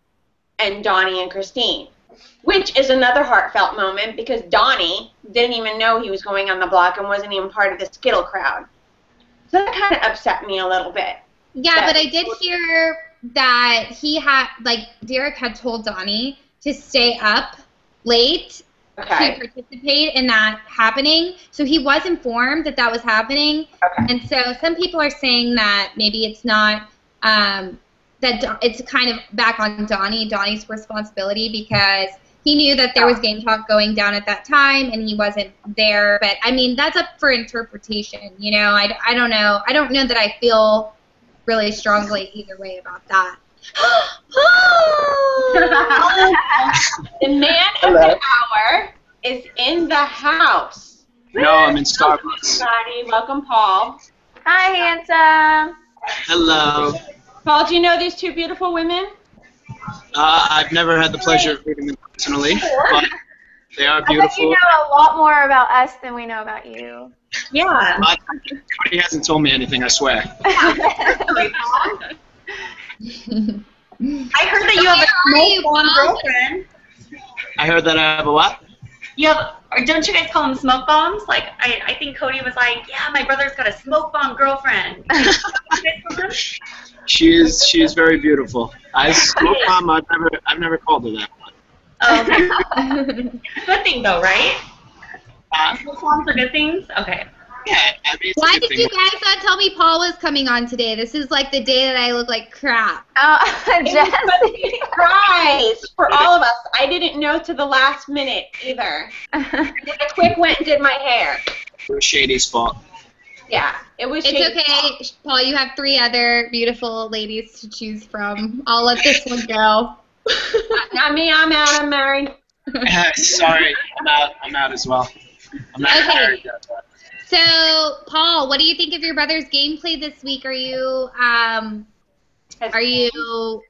S1: and Donnie and Christine, which is another heartfelt moment because Donnie didn't even know he was going on the block and wasn't even part of the Skittle crowd. So that kind of upset me a little bit.
S2: Yeah, but I did hear that he had, like, Derek had told Donnie to stay up late to participate in that happening. So he was informed that that was happening. Okay. And so some people are saying that maybe it's not, that it's kind of back on Donnie's responsibility because he knew that there was game talk going down at that time and he wasn't there. But, I mean, that's up for interpretation. You know, I don't know. I don't know that I feel really strongly either way about that.
S1: The man of the hour is in the house.
S8: No, I'm in Starbucks.
S1: Welcome, Paul.
S6: Hi, handsome.
S8: Hello.
S1: Paul, do you know these two beautiful women?
S8: I've never had the pleasure of meeting them personally, but they are beautiful.
S6: I bet you know a lot more about us than we know about you.
S1: Yeah.
S8: Nobody hasn't told me anything, I swear.
S4: I heard that you have a smoke bomb girlfriend.
S8: I heard that I have a what?
S4: You have, or don't you guys call them smoke bombs? Like, I think Cody was like, yeah, my brother's got a smoke bomb girlfriend.
S8: She is very beautiful. Smoke bomb, I've never called her that.
S4: Okay. Good thing though, right? Smoke bombs are good things? Okay.
S8: Yeah, I mean,
S2: why did you guys not tell me Paul was coming on today? This is like the day that I look like crap.
S6: Jessie.
S1: Surprise for all of us. I didn't know to the last minute either. I quick went and did my hair.
S8: It was Shady's fault.
S1: Yeah, it was.
S2: It's okay, Paul. You have 3 other beautiful ladies to choose from. I'll let this one go.
S1: Not me. I'm out. I'm married.
S8: Sorry, I'm out as well. I'm not married yet.
S2: So, Paul, what do you think of your brother's gameplay this week? Are you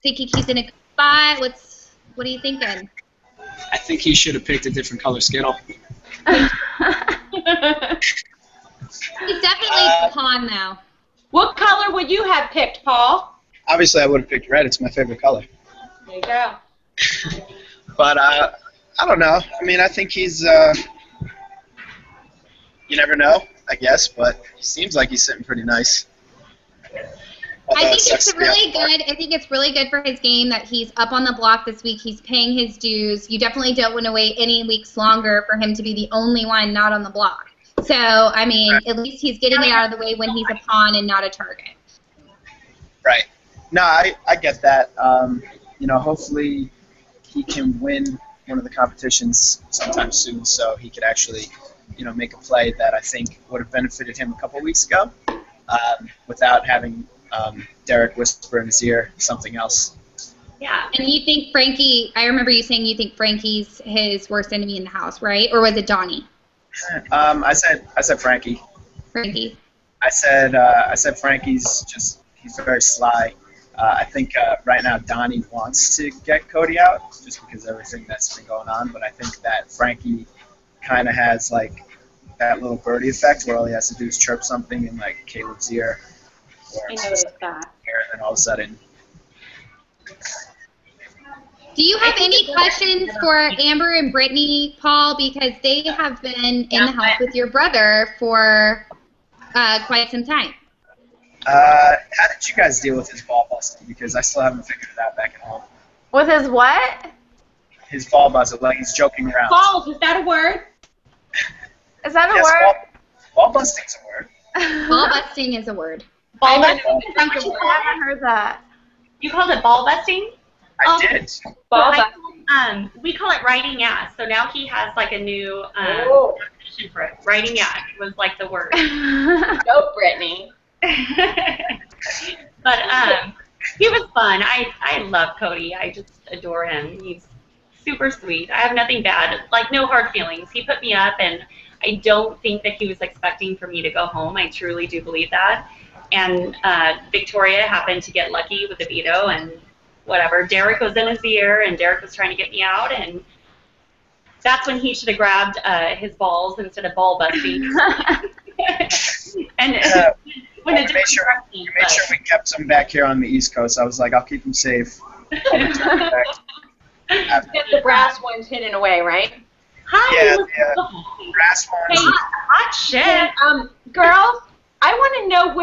S2: thinking he's in a good spot? What are you thinking?
S8: I think he should have picked a different color Skittle.
S2: He's definitely the pawn now.
S1: What color would you have picked, Paul?
S9: Obviously, I would have picked red. It's my favorite color.
S1: There you go.
S9: But I don't know. I mean, I think he's. You never know, I guess, but he seems like he's sitting pretty nice.
S2: I think it's really good. I think it's really good for his game that he's up on the block this week. He's paying his dues. You definitely don't want to wait any weeks longer for him to be the only one not on the block. So, I mean, at least he's getting it out of the way when he's a pawn and not a target.
S9: Right. No, I get that. You know, hopefully he can win one of the competitions sometime soon so he could actually, you know, make a play that I think would have benefited him a couple weeks ago without having Derek whisper in his ear something else.
S2: Yeah. And you think Frankie, I remember you saying you think Frankie's his worst enemy in the house, right? Or was it Donnie?
S9: I said Frankie.
S2: Frankie.
S9: I said Frankie's he's very sly. I think right now Donnie wants to get Cody out just because of everything that's been going on, but I think that Frankie kind of has like that little birdie effect where all he has to do is chirp something in like Caleb's ear.
S1: I noticed that.
S9: And then all of a sudden.
S2: Do you have any questions for Amber and Brittany, Paul? Because they have been in the house with your brother for quite some time.
S9: How did you guys deal with his ball busting? Because I still haven't figured it out back at home.
S6: With his what?
S9: His ball busting, like he's joking around.
S1: Balls, is that a word?
S6: Is that a word?
S9: Ball busting's a word.
S2: Ball busting is a word.
S4: Ball busting?
S6: I haven't heard that.
S4: You called it ball busting?
S9: I did.
S1: Ball busting.
S4: We call it riding ass. So now he has like a new definition for it. Riding ass was like the word.
S1: Go, Brittany.
S4: But he was fun. I love Cody. I just adore him. He's super sweet. I have nothing bad, like no hard feelings. He put me up, and I don't think that he was expecting for me to go home. I truly do believe that. And Victoria happened to get lucky with the veto, and whatever. Derek was in his ear, and Derek was trying to get me out, and that's when he should have grabbed his balls instead of ball busting. And when
S9: we made sure we kept him back here on the East Coast. I was like, I'll keep him safe. I'll return him back.
S1: Get the brass ones hidden away, right?
S9: Hi. Yeah. Brass ones.
S1: Hey, hot shit. Girls, I want to know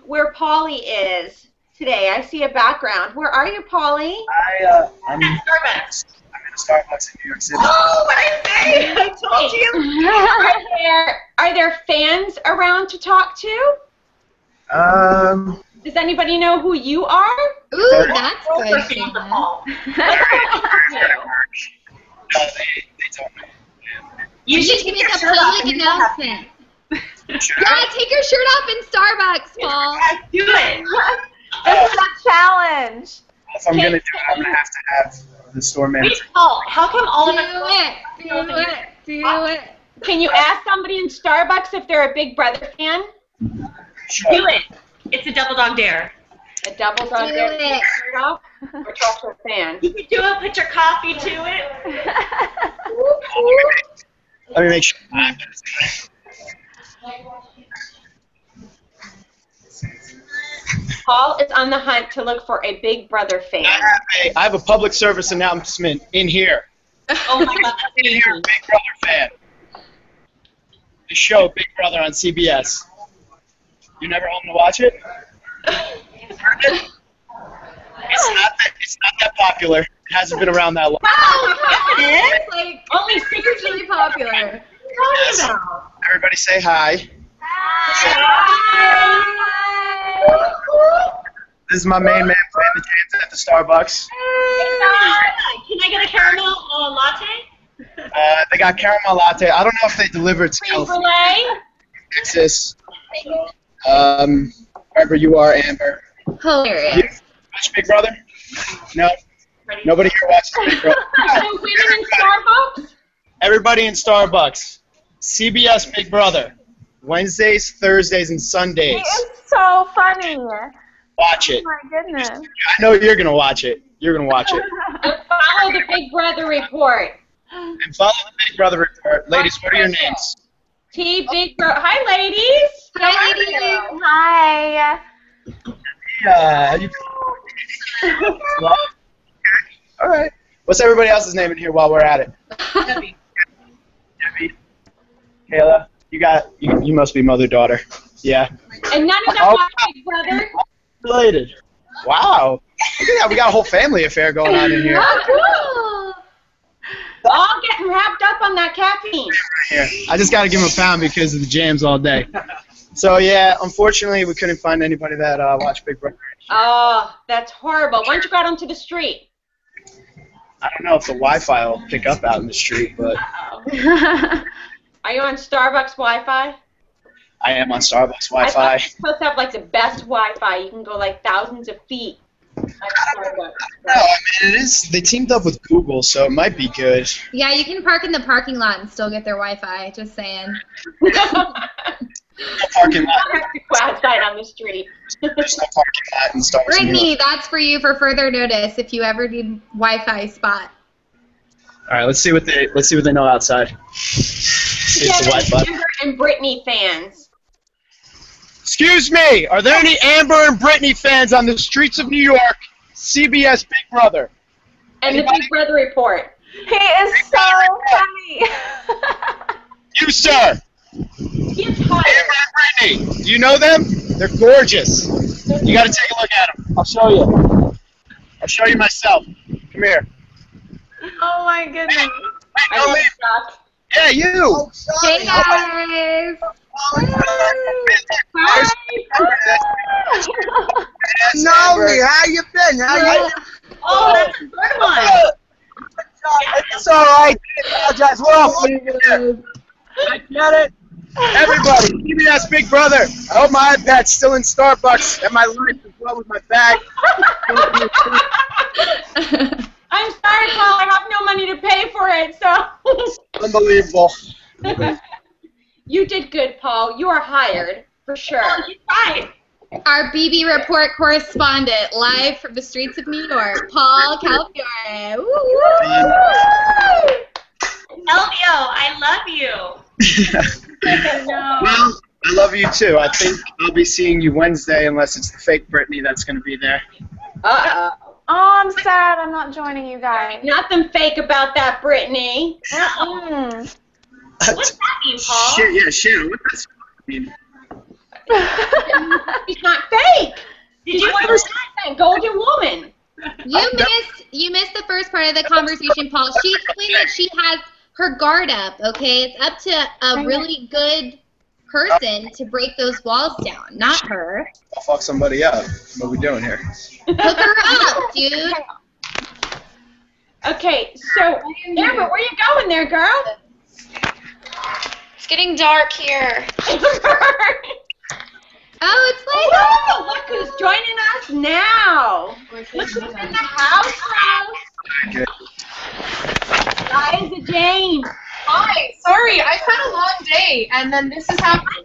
S1: where Polly is today. I see a background. Where are you, Polly?
S9: I'm in Starbucks. I'm in a Starbucks in New York City.
S1: Oh, what I say? I told you. Are there fans around to talk to? Does anybody know who you are?
S2: Ooh, that's good.
S9: No, they don't know.
S2: You should make a public announcement. Yeah, take your shirt off in Starbucks, Paul.
S4: Do it.
S7: It's a challenge.
S9: If I'm going to do it, I'm going to have the store manager.
S4: Wait, Paul, how come all of us...
S2: Do it.
S1: Can you ask somebody in Starbucks if they're a Big Brother fan?
S9: Sure.
S4: Do it. It's a double dog dare.
S1: A double dog dare to take your shirt off or talk to a fan?
S4: You can do it. Put your coffee to it.
S9: Let me make sure.
S1: Paul is on the hunt to look for a Big Brother fan.
S9: I have a public service announcement in here.
S4: Oh my God, that's
S9: In here,
S4: amazing.
S9: Big Brother fan. The show Big Brother on CBS. You never home to watch it? It's not that popular. It hasn't been around that long.
S2: It's like
S1: Only
S2: hugely popular.
S9: Yes. Everybody say hi. This is my main man playing the jams at the Starbucks.
S4: Can I get a caramel latte?
S9: They got caramel latte. I don't know if they deliver it to
S1: Cream
S9: California.
S1: brulee.
S9: Texas. Wherever you are, Amber.
S2: Hilarious.
S9: You watch Big Brother? No. Nobody here watches Big Brother.
S1: No women in Starbucks?
S9: Everybody in Starbucks. CBS Big Brother. Wednesdays, Thursdays, and Sundays.
S7: It's so funny.
S9: Watch it.
S7: Oh my goodness.
S9: I know you're gonna watch it. You're gonna watch it.
S1: And follow the Big Brother report.
S9: And follow the Big Brother report. Ladies, what are your names?
S1: T Big Brother. Hi, ladies.
S2: Hi, ladies.
S7: Hi.
S9: How you doing? All right. What's everybody else's name in here while we're at it?
S4: Debbie.
S9: Debbie. Kayla. You must be mother-daughter. Yeah.
S1: And none of them watch Big Brother?
S9: Related. Wow. Look at that. We got a whole family affair going on in here.
S1: Oh, cool. All getting wrapped up on that caffeine.
S9: Here. I just got to give him a pound because of the jams all day. So, yeah, unfortunately, we couldn't find anybody that watched Big Brother.
S1: Oh, that's horrible. Why don't you go out onto the street?
S9: I don't know if the Wi-Fi will pick up out in the street, but
S1: Are you on Starbucks Wi-Fi?
S9: I am on Starbucks
S1: I
S9: Wi-Fi.
S1: thought you're supposed to have like the best Wi-Fi. You can go like thousands of feet.
S9: No, I mean, it is. They teamed up with Google, so it might be good.
S2: Yeah, you can park in the parking lot and still get their Wi-Fi. Just saying.
S9: No parking lot.
S1: I have to go outside on the street.
S9: There's no parking lot in Starbucks.
S2: Brittany, that's for you for further notice if you ever need Wi-Fi spot.
S9: All right, let's see what they know outside. See if the Wi-Fi.
S1: Amber and Brittany fans.
S9: Excuse me, are there any Amber and Brittany fans on the streets of New York? CBS Big Brother.
S1: And the Big Brother report.
S7: He is so funny.
S9: You, sir.
S1: He's
S9: Amber
S1: tired.
S9: and Brittany. Do you know them? They're gorgeous. You got to take a look at them. I'll show you. I'll show you myself. Come here.
S7: Oh my goodness.
S9: Wait,
S1: I
S9: don't
S1: love
S9: leave.
S1: Chuck.
S9: Yeah, you.
S2: Hey guys.
S1: Hi.
S9: Nomi, how you been?
S4: Oh, that's a good one.
S9: It's all right. I apologize. We're all figuring. I get it. Everybody, give me that Big Brother. I hope my iPad's still in Starbucks and my life as well with my bag.
S1: I'm sorry, Paul. I have no money to pay for it, so.
S9: Unbelievable.
S1: You did good, Paul. You are hired, for sure.
S4: Oh, you tried.
S2: Our BB Report correspondent, live from the streets of New York, Paul Calafiore. Woo, woo.
S4: Elvio, I love you.
S9: Well, I love you too. I think I'll be seeing you Wednesday unless it's the fake Brittany that's going to be there.
S1: Uh-oh.
S7: Oh, I'm sad I'm not joining you guys.
S1: Nothing fake about that, Brittany.
S7: Mm.
S4: What's that mean, Paul?
S9: Shit, yeah, Shana, what does that mean?
S1: She's not fake.
S4: Did you
S1: She's that golden woman.
S2: You missed the first part of the conversation, Paul. She explained that she has her guard up, okay? It's up to a really good person to break those walls down, not her.
S9: I'll fuck somebody up. What are we doing here?
S2: Hook her up, dude.
S1: Okay, so, Amber, where you going there, girl?
S10: It's getting dark here.
S2: Oh, it's like
S1: oh, look who's joining us now. Look who's in the house. Liza Jane.
S10: Hi, sorry, I've had a long day, and then this is happening.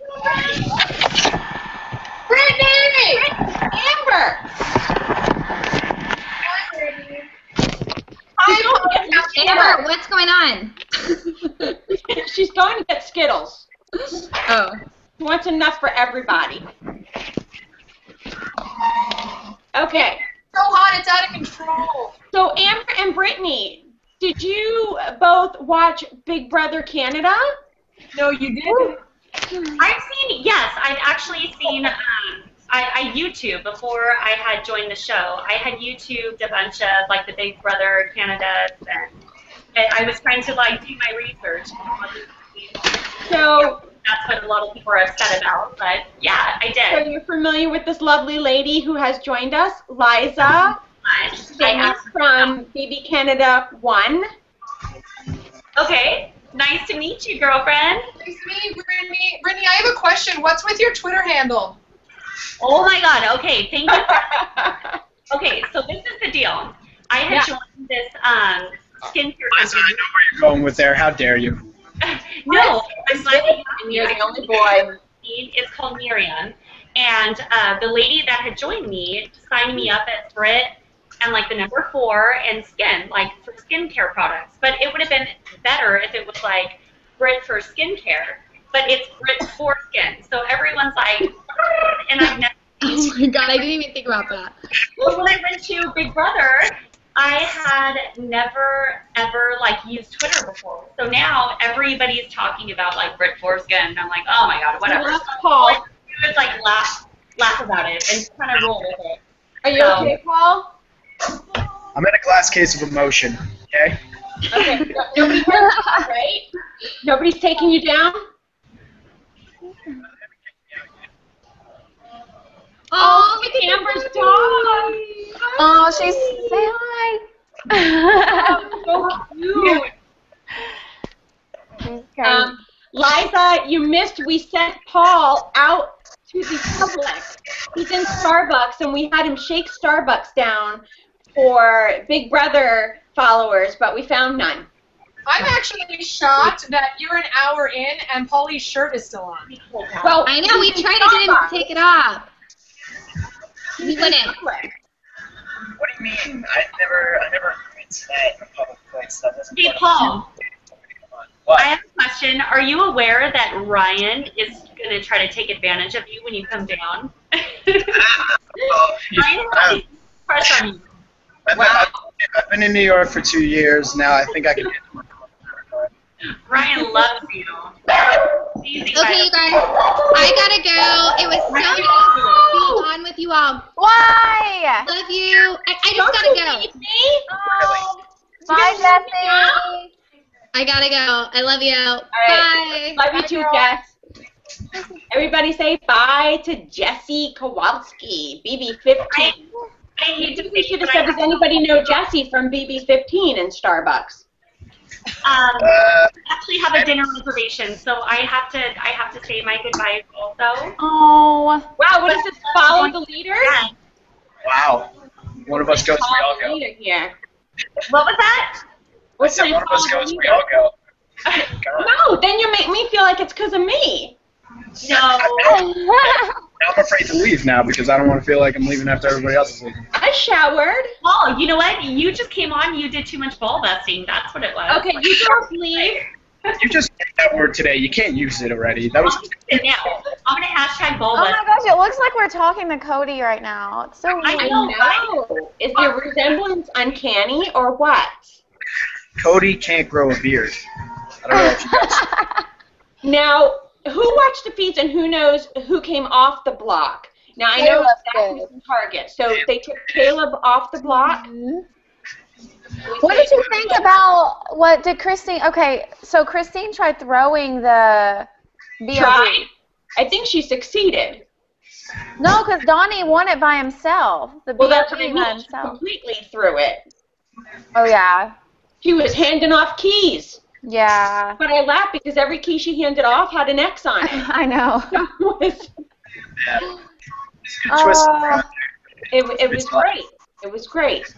S10: Brittany!
S1: Amber.
S10: Hi,
S2: Amber, what's going on?
S1: She's going to get Skittles.
S2: Oh.
S1: She wants enough for everybody. Okay.
S10: So hot, it's out of control.
S1: So Amber and Brittany, did you both watch Big Brother Canada?
S10: No, you didn't.
S4: I'd actually seen, I YouTube before I had joined the show. I had YouTubed a bunch of, like, the Big Brother Canada, and I was trying to, like, do my research.
S1: So
S4: that's what a lot of people are upset about, but yeah, I did.
S1: So you're familiar with this lovely lady who has joined us, Liza, from BB Canada 1.
S4: Okay, nice to meet you, girlfriend.
S10: Nice to meet you, Brittany. Brittany, I have a question. What's with your Twitter handle?
S4: Oh my God, okay, thank you. Okay, so this is the deal. I had joined this skincare
S9: Liza,
S4: company.
S9: I know where you're going with there. How dare you?
S4: No, I'm glad
S1: you're the only boy.
S4: It's called Miriam, and the lady that had joined me signed me up at Brit and like the number 4 and skin, like for skincare products. But it would have been better if it was like Brit for skincare, but it's Brit for skin. So everyone's like, and I've never.
S2: Oh my God, I didn't even think about that.
S4: But when I went to Big Brother, I had never, ever, like, used Twitter before. So now everybody's talking about, like, Brit foreskin, and I'm like, oh, my God, whatever.
S1: Well, Paul.
S4: I would, like, laugh about it and kind of roll with it.
S1: Are you okay, Paul?
S9: I'm in a glass case of emotion, okay?
S1: Okay, nobody hurt you, right? Nobody's taking you down? Oh, look at Amber's dog.
S7: Oh, she's say hi.
S1: Oh, so cute. Liza, you missed. We sent Paul out to the public. He's in Starbucks, and we had him shake Starbucks down for Big Brother followers, but we found none.
S10: I'm actually shocked that you're an hour in and Paulie's shirt is still on.
S1: Well,
S2: I know, we tried to get him to take it off. He wouldn't.
S9: What do you mean? I never agreed that in a public place. That wasn't
S4: Hey, Paul.
S9: What?
S4: I have a question. Are you aware that Ryan is going to try to take advantage of you when you come down? Ryan has a crush on you.
S9: I've been in New York for 2 years now. I think I can get to
S4: Ryan loves you.
S2: Okay, you guys, I gotta go. It was so nice being on with you all.
S6: Why?
S2: Love you. I just gotta go.
S6: Oh, bye, Jessie.
S2: I gotta go. I love you.
S1: Right.
S2: Bye.
S1: Love you too, Jess. Everybody say bye to Jessie Kowalski, BB15.
S4: I need to
S1: We should have said, does anybody know Jessie from BB15 in Starbucks?
S4: Actually have a dinner reservation, so I have to say my goodbyes also.
S6: Oh.
S1: Wow, what is this? Follow the leader?
S9: Wow. One of us goes, we all go.
S1: Leader here.
S4: What was that?
S9: I said one of us goes, we all go.
S1: No, then you make me feel like it's because of me.
S4: No.
S9: I'm afraid to leave now because I don't want to feel like I'm leaving after everybody else is leaving.
S1: I showered.
S4: Oh, you know what? You just came on. You did too much ball busting. That's what it was.
S1: Okay, you girls leave.
S9: You just used that word today. You can't use it already. That was.
S4: Now. I'm gonna hashtag ball
S6: Oh
S4: busting.
S6: my gosh, it looks like we're talking to Cody right now. It's so weird.
S1: I know. Is the resemblance uncanny or what?
S9: Cody can't grow a beard. I don't know if you guys.
S1: Now, who watched the feeds and who knows who came off the block? Now, I know Zach was the target, so they took Caleb off the block.
S6: What did you think about, what did Christine, okay, so Christine tried throwing the BOD.
S1: Tried? I think she succeeded.
S6: No, because Donnie won it by himself. The
S1: Well,
S6: BOD
S1: that's what I
S6: by
S1: mean. She
S6: himself.
S1: completely threw it.
S6: Oh, yeah.
S1: She was handing off keys.
S6: Yeah.
S1: But I laughed because every key she handed off had an X on it.
S6: I know.
S1: It was great. It was great.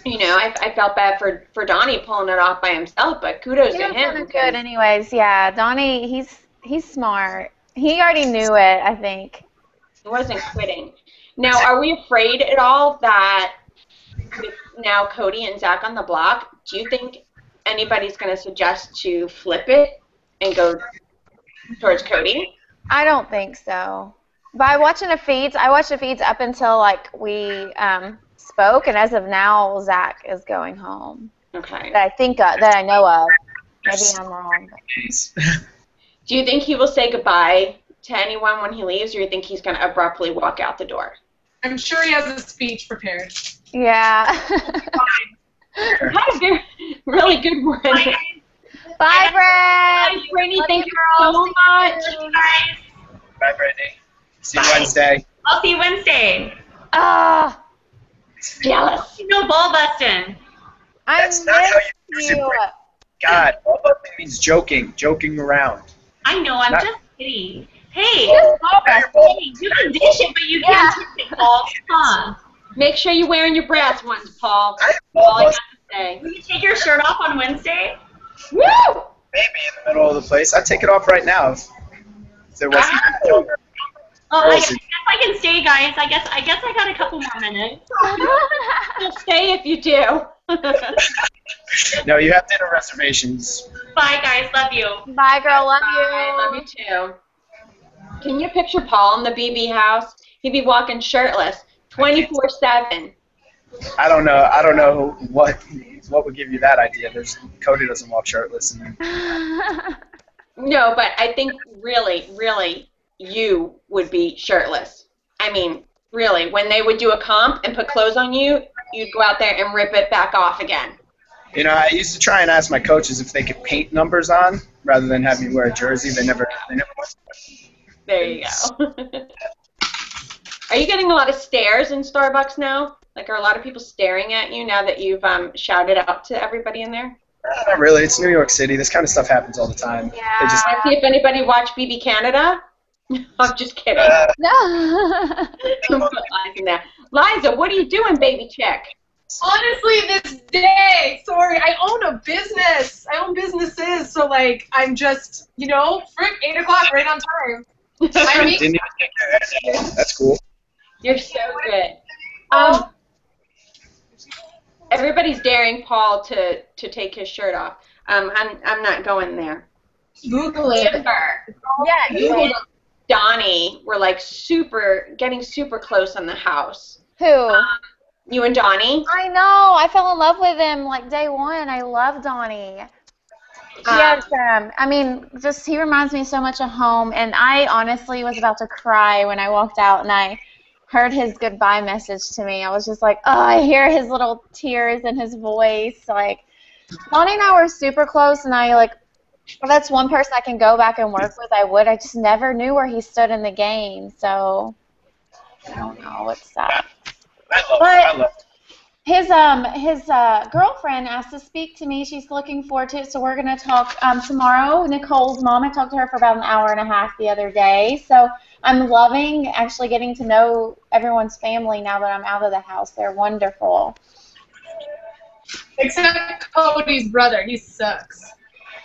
S1: You know, I felt bad for Donnie pulling it off by himself, but kudos to him.
S6: He was good anyways, yeah. Donnie, he's smart. He already knew it, I think.
S1: He wasn't quitting. Now, are we afraid at all that with now Cody and Zach on the block, do you think anybody's going to suggest to flip it and go towards Cody?
S6: I don't think so. By watching the feeds, I watched the feeds up until like we spoke, and as of now, Zach is going home.
S1: Okay.
S6: That I think that I know of. Maybe I'm wrong. But.
S1: Do you think he will say goodbye to anyone when he leaves, or do you think he's going to abruptly walk out the door?
S10: I'm sure he has a speech prepared.
S6: Yeah.
S1: That's really good one.
S6: Bye, Brad.
S1: Bye, Brittany. Thank you so much.
S9: Bye, Brittany. See you Wednesday.
S4: I'll see you Wednesday.
S6: Ah.
S1: Jealous.
S4: No ball busting.
S9: That's not how you use it, Brittany. God, ball busting means joking around.
S4: I know. I'm just kidding. Hey, you can dish it, but you can't take it, Paul. Huh?
S1: Make sure you're wearing your brass ones, Paul.
S9: All
S1: I got to say.
S4: Will you take your shirt off on Wednesday?
S1: Woo!
S9: Maybe in the middle of the place. I'd take it off right now if there wasn't.
S4: Oh, I guess I can stay, guys. I guess I got a couple more minutes.
S1: You'll stay if you do.
S9: No, you have dinner reservations.
S4: Bye, guys. Love you.
S6: Bye, girl. Love you.
S1: I love you too. Can you picture Paul in the BB house? He'd be walking shirtless 24/7.
S9: I don't know what would give you that idea. Cody doesn't walk shirtless.
S1: No, but I think really, you would be shirtless. I mean, really, when they would do a comp and put clothes on you, you'd go out there and rip it back off again.
S9: You know, I used to try and ask my coaches if they could paint numbers on rather than have me wear a jersey. They never.
S1: There you go. Are you getting a lot of stares in Starbucks now? Like, are a lot of people staring at you now that you've shouted out to everybody in there?
S9: Not really. It's New York City. This kind of stuff happens all the time.
S6: Yeah.
S1: Let's see if anybody watched BB Canada. I'm just kidding.
S6: No.
S1: Liza, what are you doing, baby chick?
S10: Honestly, this day, sorry, I own a business. I own businesses, so like I'm just, frick, 8 o'clock, right on time. I mean,
S9: Didn't even take your head. That's cool.
S1: You're so good. Everybody's daring Paul to take his shirt off. I'm not going there.
S10: Google it.
S1: Yeah, Google Donnie were like getting super close on the house.
S6: Who?
S1: You and Donnie?
S6: I know. I fell in love with him like day one. I love Donnie. Yes, he reminds me so much of home, and I honestly was about to cry when I walked out and I heard his goodbye message to me. I was just like, oh, I hear his little tears in his voice. Like, Donnie and I were super close, and if that's one person I can go back and work with, I would. I just never knew where he stood in the game, so I don't know. It's sad.
S9: I love it.
S6: His girlfriend asked to speak to me. She's looking forward to it, so we're going to talk tomorrow. Nicole's mom, I talked to her for about an hour and a half the other day. So I'm loving actually getting to know everyone's family now that I'm out of the house. They're wonderful.
S10: Except Cody's brother. He sucks.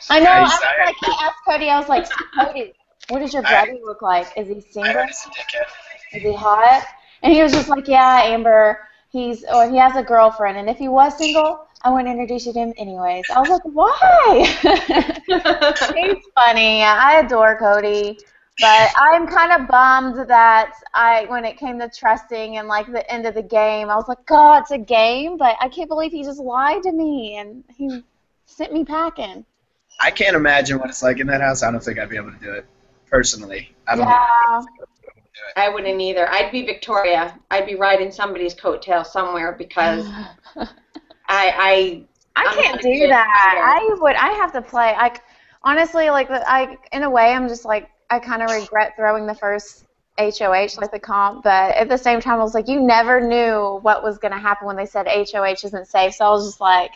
S6: I know. I asked Cody, I was like, Cody, what does your brother look like? Is he single? Is he hot? And he was just like, yeah, Amber. He has a girlfriend, and if he was single, I wouldn't introduce you to him anyways. I was like, why? He's funny. I adore Cody, but I'm kind of bummed that when it came to trusting and like the end of the game, I was like, God, it's a game, but I can't believe he just lied to me and he sent me packing.
S9: I can't imagine what it's like in that house. I don't think I'd be able to do it personally. I don't know.
S1: I wouldn't either. I'd be Victoria. I'd be riding somebody's coattail somewhere because I
S6: can't do that. I have to play. Honestly, like in a way, I'm just like I kind of regret throwing the first HOH, like the comp, but at the same time, I was like, you never knew what was going to happen when they said HOH isn't safe, so I was just like.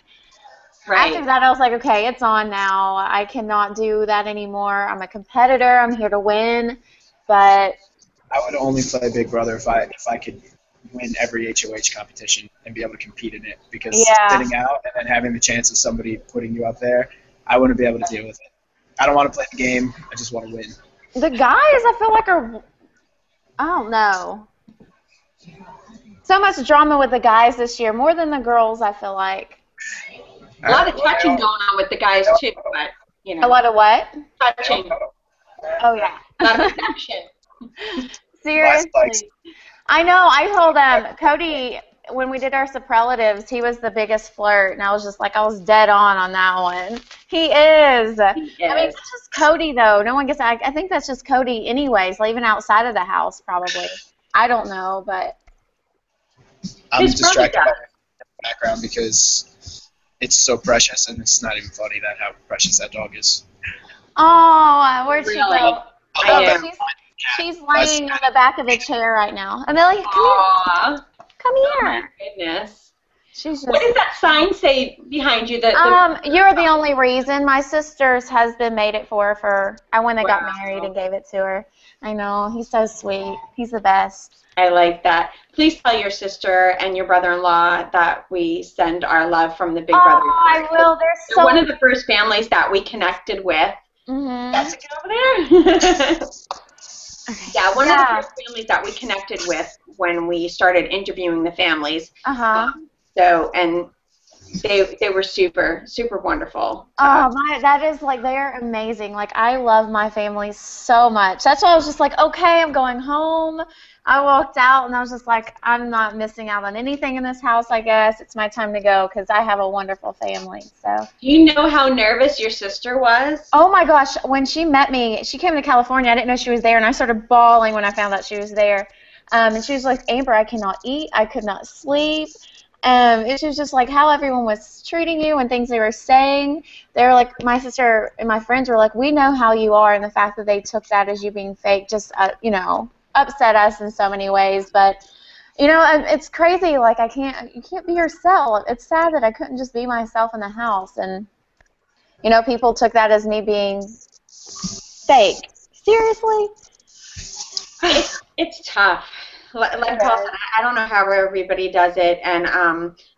S6: Right. After that, I was like, okay, it's on now. I cannot do that anymore. I'm a competitor. I'm here to win, but.
S9: I would only play Big Brother if I could win every HOH competition and be able to compete in it. Because sitting out and then having the chance of somebody putting you up there, I wouldn't be able to deal with it. I don't want to play the game. I just want to win.
S6: The guys, I feel like I don't know. So much drama with the guys this year, more than the girls, I feel like.
S1: A lot of touching going on with the guys too, but you know.
S6: A lot of what?
S1: Touching.
S6: Oh yeah.
S1: A lot of affection.
S6: Seriously. I know. I told Cody when we did our superlatives, he was the biggest flirt, and I was just like, I was dead on that one. He is. I mean, it's just Cody though. No one gets. I think that's just Cody, anyways. Like, even outside of the house, probably. I don't know, but.
S9: I'm distracted by the background because. It's so precious, and it's not even funny that how precious that dog is.
S6: Oh, where'd she go? Oh, she's laying on the back of the chair right now. Amelia, come here. Come here.
S1: Oh, my goodness.
S6: She's just,
S1: what does that sign say behind you?
S6: You're the only reason. My sister's husband made it for her when they got married and gave it to her. I know. He's so sweet. He's the best.
S1: I like that. Please tell your sister and your brother-in-law that we send our love from the Big Brother.
S6: Oh, I will.
S1: They're one of the first families that we connected with.
S6: Mm-hmm.
S1: That's a kid over there. Yeah, one of the first families that we connected with when we started interviewing the families. And they were super, super wonderful.
S6: That is like, they're amazing. Like, I love my family so much. That's why I was just like, okay, I'm going home. I walked out and I was just like, I'm not missing out on anything in this house, I guess. It's my time to go because I have a wonderful family. So.
S1: Do you know how nervous your sister was?
S6: Oh my gosh, when she met me, she came to California. I didn't know she was there, and I started bawling when I found out she was there. And she was like, Amber, I cannot eat. I could not sleep. It was just like how everyone was treating you and things they were saying. They were like, my sister and my friends were like, we know how you are, and the fact that they took that as you being fake just, upset us in so many ways. But, it's crazy. Like, you can't be yourself. It's sad that I couldn't just be myself in the house. And, people took that as me being fake. Seriously?
S1: It's tough. Like Paul said, I don't know how everybody does it, and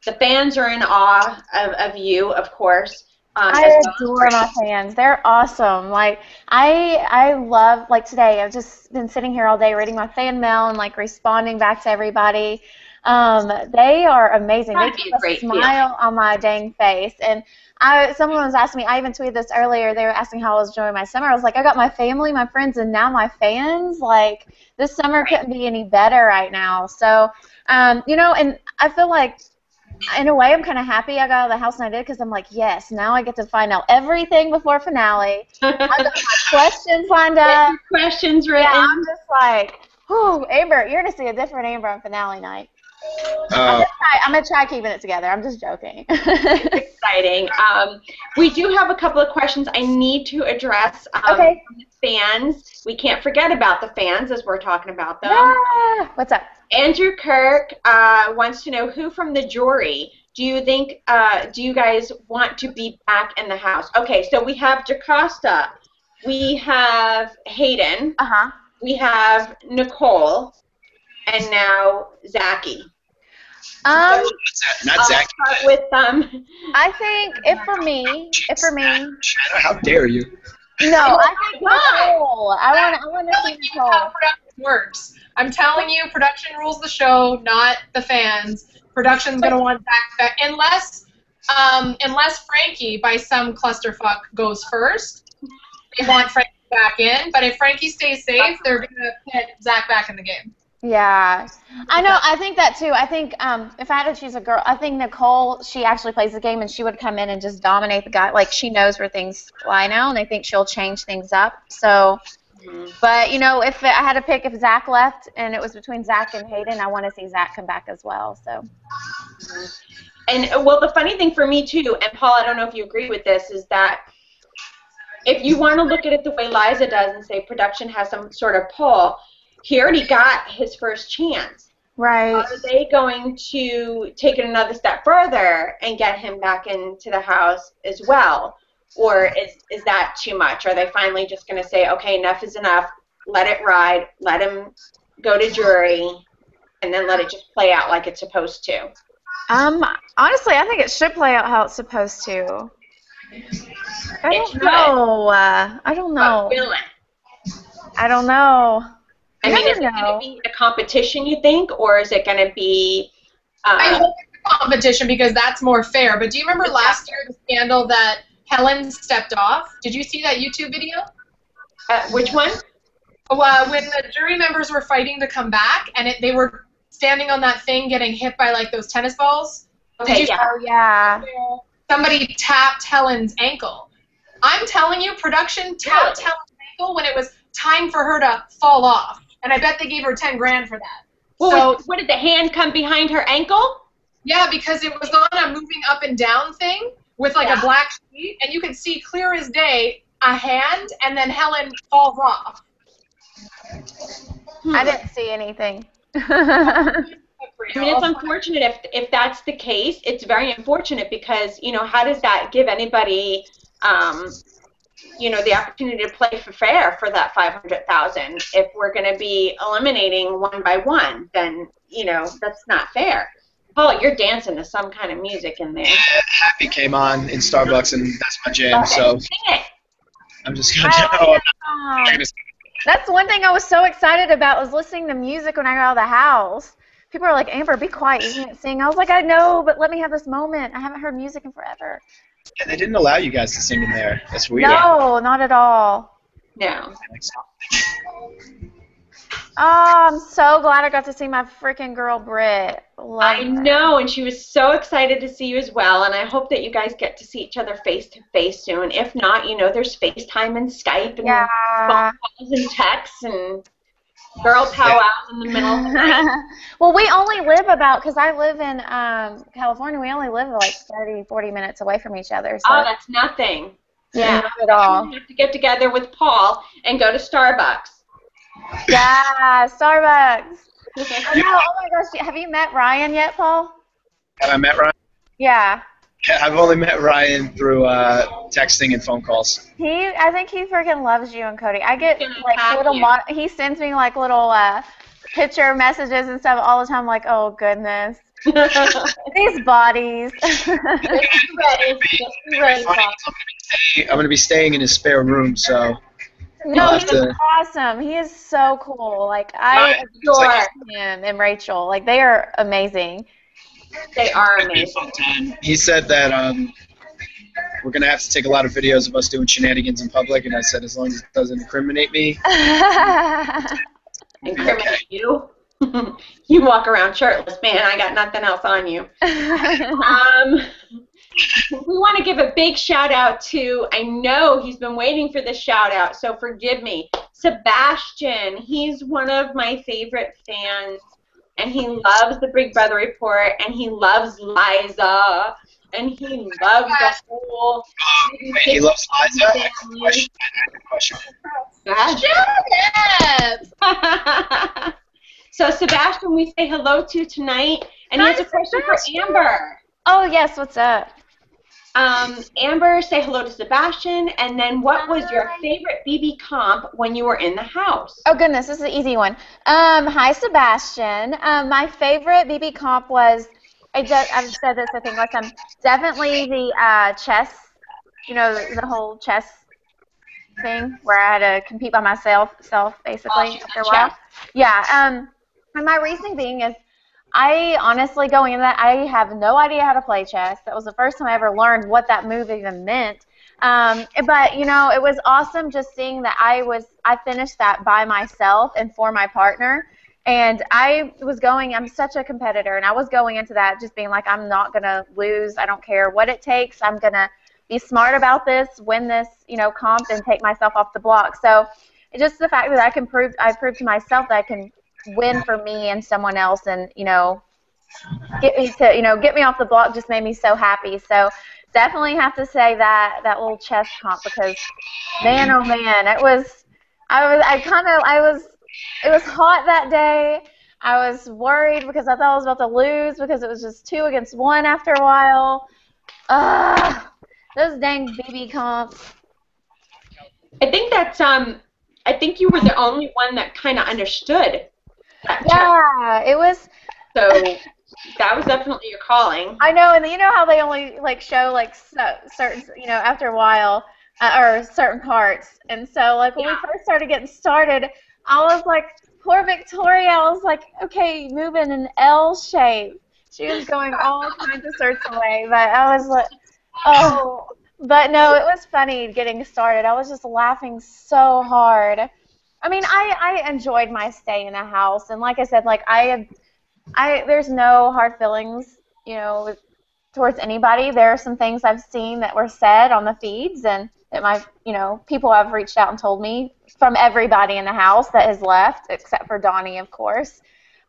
S1: the fans are in awe of you, of course.
S6: I adore my fans. They're awesome. Like, I love, like today, I've just been sitting here all day reading my fan mail and like responding back to everybody. They are amazing. They put a smile on my dang face. And someone was asking me, I even tweeted this earlier, they were asking how I was enjoying my summer. I was like, I got my family, my friends, and now my fans. Like, this summer couldn't be any better right now. So, and I feel like, in a way, I'm kind of happy I got out of the house and I did, because I'm like, yes, now I get to find out everything before finale. I got my questions lined up.
S1: Questions written.
S6: Yeah, I'm just like, whew, Amber, you're going to see a different Amber on finale night. I'm going to try keeping it together. I'm just joking.
S1: It's exciting. We do have a couple of questions I need to address from the fans. We can't forget about the fans as we're talking about them.
S6: Yeah. What's up?
S1: Andrew Kirk wants to know who from the jury do you think, do you guys want to be back in the house? Okay, so we have JaCosta, we have Hayden, we have Nicole, and now Zachy.
S9: Not Zachy.
S1: I'll start with
S6: I think if for me,
S9: Shana, how dare you?
S6: no, I think Nicole. I want to see Nicole.
S10: How production works. I'm telling you, production rules the show, not the fans. Production's gonna want back unless Frankie by some clusterfuck goes first. They want Frankie back in, but if Frankie stays safe, they're gonna put Zach back in the game.
S6: Yeah, I know. I think that too. I think if I had to choose a girl, I think Nicole. She actually plays the game, and she would come in and just dominate the guy. Like she knows where things fly now, and I think she'll change things up. So, but you know, if I had to pick, if Zach left, and it was between Zach and Hayden, I want to see Zach come back as well. So.
S1: And well, the funny thing for me too, and Paul, I don't know if you agree with this, is that if you want to look at it the way Liza does and say production has some sort of pull. He already got his first chance.
S6: Right.
S1: Are they going to take it another step further and get him back into the house as well? Or is that too much? Are they finally just going to say, okay, enough is enough, let it ride, let him go to jury, and then let it just play out like it's supposed to?
S6: Honestly, I think it should play out how it's supposed to. I don't know. I don't know.
S1: But will it?
S6: I don't know.
S1: I mean, is it going to be a competition, you think, or is it going to be...
S10: I hope it's a competition because that's more fair. But do you remember last year the scandal that Helen stepped off? Did you see that YouTube video?
S1: Which one?
S10: When the jury members were fighting to come back, and they were standing on that thing getting hit by, like, those tennis balls.
S1: Okay,
S10: Did you
S6: Oh, yeah.
S10: Somebody tapped Helen's ankle. I'm telling you, production tapped Helen's ankle when it was time for her to fall off. And I bet they gave her 10 grand for that.
S1: Well, what did the hand come behind her ankle?
S10: Yeah, because it was on a moving up and down thing with like a black sheet, and you could see clear as day a hand, and then Helen falls off.
S6: I didn't see anything.
S1: I mean, it's unfortunate if that's the case. It's very unfortunate because, you know, how does that give anybody, you know, the opportunity to play for fair for that $500,000? If we're going to be eliminating one by one, then, you know, that's not fair. Paul, you're dancing to some kind of music in there.
S9: Happy came on in Starbucks, and that's my jam. So
S1: sing it.
S9: I'm just gonna.
S6: That's one thing I was so excited about was listening to music when I got out of the house. People are like, Amber, be quiet, you can't sing. I was like, I know, but let me have this moment. I haven't heard music in forever.
S9: Yeah, they didn't allow you guys to sing in there. That's weird.
S6: No, not at all.
S1: No.
S6: Oh, I'm so glad I got to see my freaking girl, Britt.
S1: I know, and she was so excited to see you as well, and I hope that you guys get to see each other face-to-face soon. If not, you know, there's FaceTime and Skype and phone calls and texts and girl powwows in the middle of the night.
S6: Well, we only live about, because I live in California, we only live like 30, 40 minutes away from each other. So.
S1: Oh, that's nothing.
S6: Yeah, not at all.
S1: You have to get together with Paul and go to Starbucks.
S6: Yeah, Starbucks. Oh, no, oh my gosh, have you met Ryan yet, Paul?
S9: Have I met Ryan?
S6: Yeah.
S9: I've only met Ryan through texting and phone calls.
S6: I think he freaking loves you and Cody. I get like little, he sends me like little picture messages and stuff all the time. Like, oh goodness, these bodies.
S9: I'm gonna be staying in his spare room, so.
S6: No, he's awesome. He is so cool. Like I adore him and Rachel. Like they are amazing.
S1: They are amazing.
S9: He said that we're going to have to take a lot of videos of us doing shenanigans in public, and I said as long as it doesn't incriminate me.
S1: Incriminate you? You walk around shirtless, man. I got nothing else on you. We want to give a big shout out to, I know he's been waiting for this shout out, so forgive me, Sebastian. He's one of my favorite fans. And he loves the Big Brother Report, and he loves Liza, and he loves the whole...
S9: he loves Liza? I have a question.
S1: Shut up! So Sebastian, we say hello to tonight, and he has a question
S6: Sebastian.
S1: for Amber.
S6: Oh, yes, what's up?
S1: Amber, say hello to Sebastian, and then what was your favorite BB comp when you were in the house?
S6: Oh, goodness, this is an easy one. Hi, Sebastian. My favorite BB comp was, I've said this, I think, last time, definitely the chess, you know, the whole chess thing where I had to compete by myself, basically, after a while. Yeah, and my reasoning being is, I honestly, going into that, I have no idea how to play chess. That was the first time I ever learned what that move even meant. But, you know, it was awesome just seeing that I finished that by myself and for my partner. And I'm such a competitor, and I was going into that just being like, I'm not going to lose. I don't care what it takes. I'm going to be smart about this, win this, you know, comp, and take myself off the block. So it's just the fact that I proved to myself that I can win for me and someone else, and, you know, get me off the block just made me so happy. So definitely have to say that little chess comp, because man, oh man, it was hot that day. I was worried because I thought I was about to lose because it was just 2 against 1 after a while. Those dang BB comps.
S1: I think that's I think you were the only one that kind of understood.
S6: Yeah, it was.
S1: So that was definitely your calling.
S6: I know, and you know how they only like show like certain, you know, after a while, or certain parts, and so like when we first started getting started, I was like, poor Victoria, I was like, okay, move in an L shape. She was going all kinds of sorts of way, but I was like, oh. But no, it was funny getting started. I was just laughing so hard. I mean, I enjoyed my stay in the house, and like I said, like there's no hard feelings, you know, towards anybody. There are some things I've seen that were said on the feeds, and that people have reached out and told me from everybody in the house that has left, except for Donnie, of course,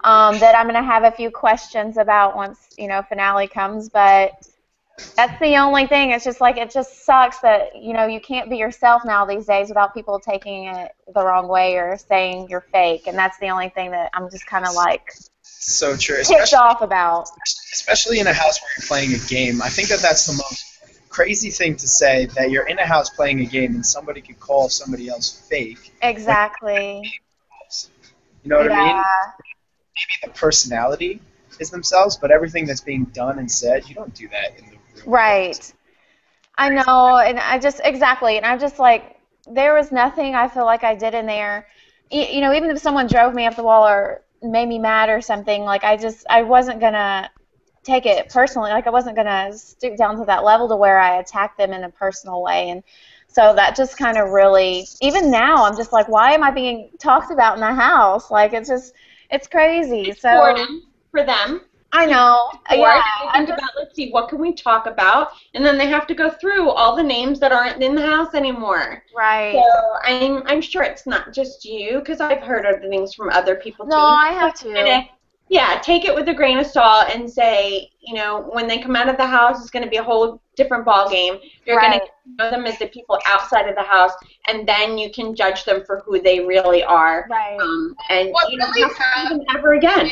S6: that I'm going to have a few questions about once, you know, finale comes, but that's the only thing. It's just like, it just sucks that, you know, you can't be yourself now these days without people taking it the wrong way or saying you're fake, and that's the only thing that I'm just kind of like
S9: so true.
S6: Ticked off about.
S9: Especially in a house where you're playing a game. I think that's the most crazy thing to say, that you're in a house playing a game and somebody could call somebody else fake.
S6: Exactly.
S9: You know what I mean? Maybe the personality is themselves, but everything that's being done and said, you don't do that in the room.
S6: Right. I know, and I'm just like, there was nothing I feel like I did in there. You know, even if someone drove me up the wall or made me mad or something, like I wasn't going to take it personally. Like I wasn't going to stoop down to that level to where I attacked them in a personal way. And so that just kind of really, even now, I'm just like, why am I being talked about in the house? Like, it's crazy.
S1: It's
S6: so
S1: important for them.
S6: I know.
S1: Yeah. Think about, let's see, what can we talk about? And then they have to go through all the names that aren't in the house anymore.
S6: Right.
S1: So I'm sure it's not just you, because I've heard other things from other people too.
S6: No, I have too.
S1: Yeah, take it with a grain of salt and say, you know, when they come out of the house, it's going to be a whole different ball game. You're going to know them as the people outside of the house, and then you can judge them for who they really are.
S6: Right.
S1: And you don't have to see them ever again.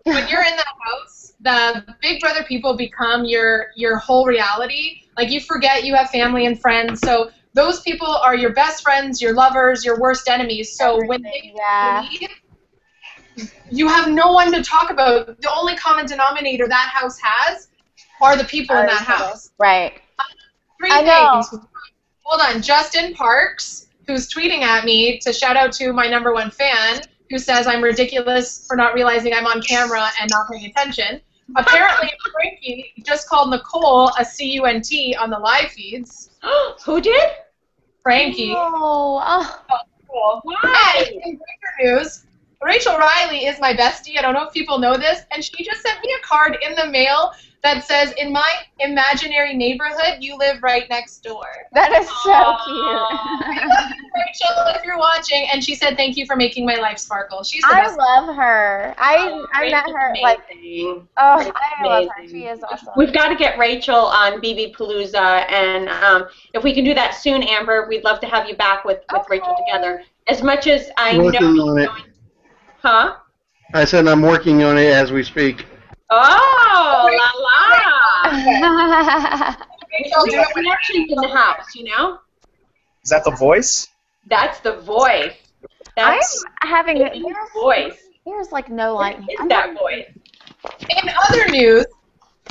S10: When you're in that house, the Big Brother people become your whole reality. Like, you forget you have family and friends. So those people are your best friends, your lovers, your worst enemies. So when they leave, you have no one to talk about. The only common denominator that house has are the people in that house.
S6: Right.
S10: Three things. Hold on. Justin Parks, who's tweeting at me to shout out to my #1 fan, who says I'm ridiculous for not realizing I'm on camera and not paying attention. Apparently, Frankie just called Nicole a CUNT on the live feeds.
S1: Who did?
S6: Oh.
S10: Frankie.
S6: Oh.
S10: Cool.
S1: Why?
S10: And in greater news, Rachel Riley is my bestie. I don't know if people know this, and she just sent me a card in the mail that says, "In my imaginary neighborhood, you live right next door."
S6: That is so cute.
S10: Rachel, if you're watching, and she said, "Thank you for making my life sparkle." She's the best.
S6: I love her. I met her
S1: amazing.
S6: I love her. She is awesome.
S1: We've got to get Rachel on BB Palooza, and if we can do that soon, Amber, we'd love to have you back with Rachel together. As much as I
S11: Working
S1: know.
S11: on it.
S1: Huh?
S11: I said I'm working on it as we speak.
S1: Oh, la la. We have connections in the house, you know?
S9: Is that the voice?
S1: That's the voice. That's
S6: I'm having
S1: the voice.
S6: There's like no light.
S1: What is that voice?
S10: In other news,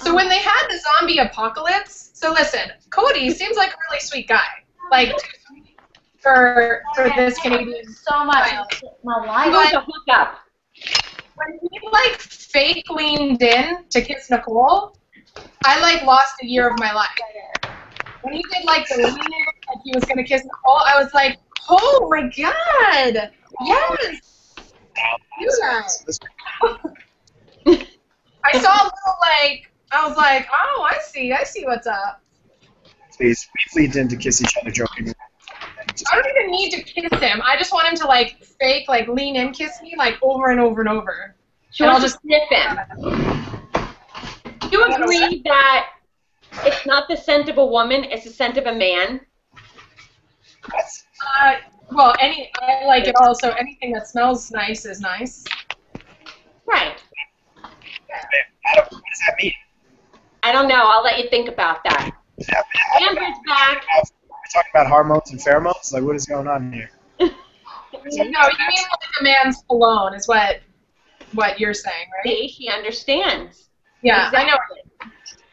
S10: so when they had the zombie apocalypse, so listen, Cody seems like a really sweet guy. Like, for this Canadian.
S6: So much. My life.
S1: Who's a hookup?
S10: When he, like, fake leaned in to kiss Nicole, I, like, lost a year of my life. When he did, like, the lean in, like he was going to kiss Nicole, I was like, oh, my God. Yes. You guys. I saw a little, like, I was like, oh, I see what's up.
S9: Please, we leaned in to kiss each other jokingly.
S10: I don't even need to kiss him. I just want him to, like, fake, like, lean in, kiss me, like, over and over and over.
S1: And I'll just sniff him. Do you agree that it's not the scent of a woman, it's the scent of a man?
S10: Well, I like it also. Anything that smells nice is nice.
S1: Right.
S9: What does that mean?
S1: I don't know. I'll let you think about that. Amber's back.
S9: We're talking about hormones and pheromones? Like, what is going on here?
S10: No, you mean like a man's cologne is what you're saying, right?
S1: See, she understands.
S10: Yeah,
S1: exactly.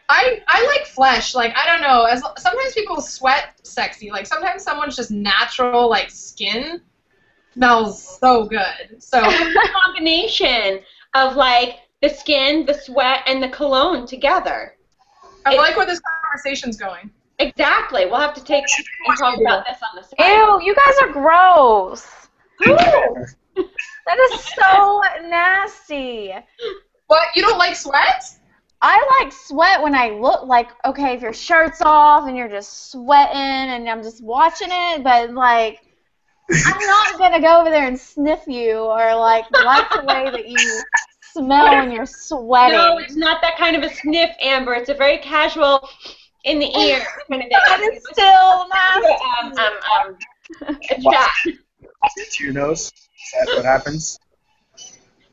S10: I know. I like flesh. Like, I don't know. Sometimes people sweat sexy. Like, sometimes someone's just natural, like, skin smells so good. So
S1: a combination of, like, the skin, the sweat, and the cologne together.
S10: I like where this conversation's going.
S1: Exactly. We'll have to take and talk about this on the side.
S6: Ew, you guys are gross. That is so nasty.
S10: What? You don't like sweat?
S6: I like sweat when I look like, okay, if your shirt's off and you're just sweating and I'm just watching it, but, like, I'm not going to go over there and sniff you or, like the way that you smell when you're sweating.
S1: No, it's not that kind of a sniff, Amber. It's a very casual, in the ear kind of thing.
S6: That is still nasty.
S1: A chat.
S9: Into your nose? Is that what happens?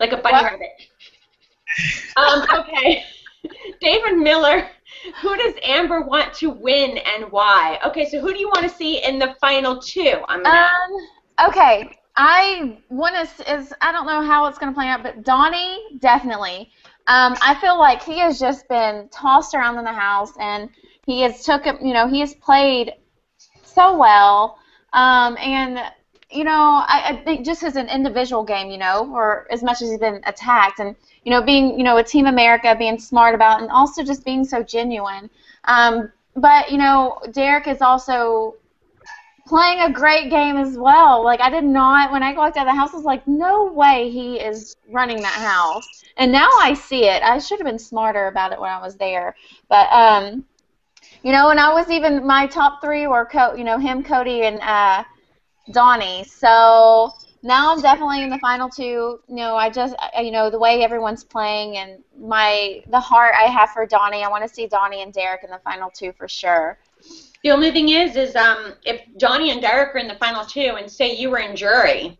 S1: Like a bunny rabbit. Okay. David Miller, who does Amber want to win and why? Okay, so who do you want to see in the final two?
S6: Okay, I don't know how it's going to play out, but Donnie, definitely. I feel like he has just been tossed around in the house, and he has played so well, and I think just as an individual game, or as much as he's been attacked, and being a Team America, being smart about, and also just being so genuine. But Derek is also playing a great game as well. Like, I did not, when I walked out of the house, I was like, no way he is running that house. And now I see it. I should have been smarter about it when I was there. But, and I was even, my top three were, him, Cody, and Donnie. So now I'm definitely in the final two. The way everyone's playing and the heart I have for Donnie, I want to see Donnie and Derek in the final two for sure.
S1: The only thing is if Donnie and Derek are in the final two and say you were in jury,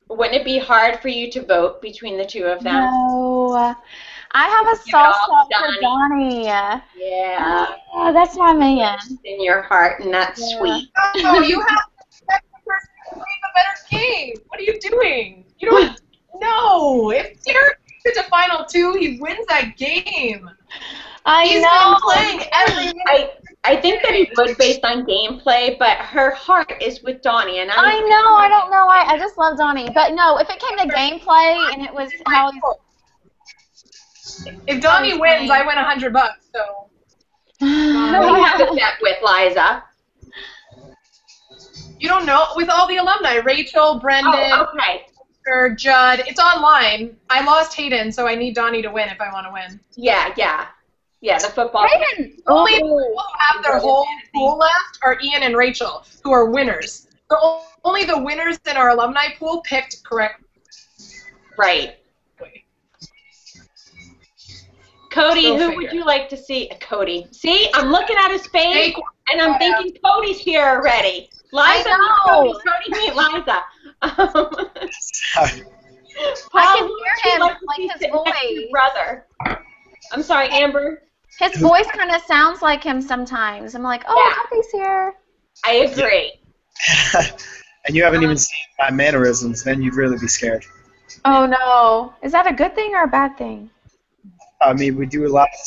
S1: wouldn't it be hard for you to vote between the two of them?
S6: No. I have a soft spot for Donnie.
S1: Yeah.
S6: That's my man.
S1: In your heart, and that's sweet.
S10: Oh, you have to expect the person to play the better game. What are you doing? You don't know. If Derek gets to final two, he wins that game. He's been playing every minute.
S1: I think that he would based on gameplay, but her heart is with Donnie, and
S6: I know. I don't know. I just love Donnie, but no. If it came to gameplay and it was how he's.
S10: If Donnie wins, I win $100. So.
S1: Who do you have a bet with, Liza?
S10: You don't know? With all the alumni, Rachel, Brendan, Judd. It's online. I lost Hayden, so I need Donnie to win if I want to win.
S1: Yeah, the football.
S10: Only people who have their whole pool left are Ian and Rachel, who are winners. So only the winners in our alumni pool picked correctly.
S1: Right. Cody, who would you like to see? Cody. See, I'm looking at his face, and I'm thinking Cody's here already. Liza meet Cody. Cody meet Liza.
S6: I can hear him, like his voice.
S1: Brother. I'm sorry, Amber.
S6: His voice kind of sounds like him sometimes. I'm like, oh, Puppy's here.
S1: I agree.
S9: And you haven't even seen my mannerisms, then you'd really be scared.
S6: Oh, no. Is that a good thing or a bad thing?
S9: I mean, we do a lot of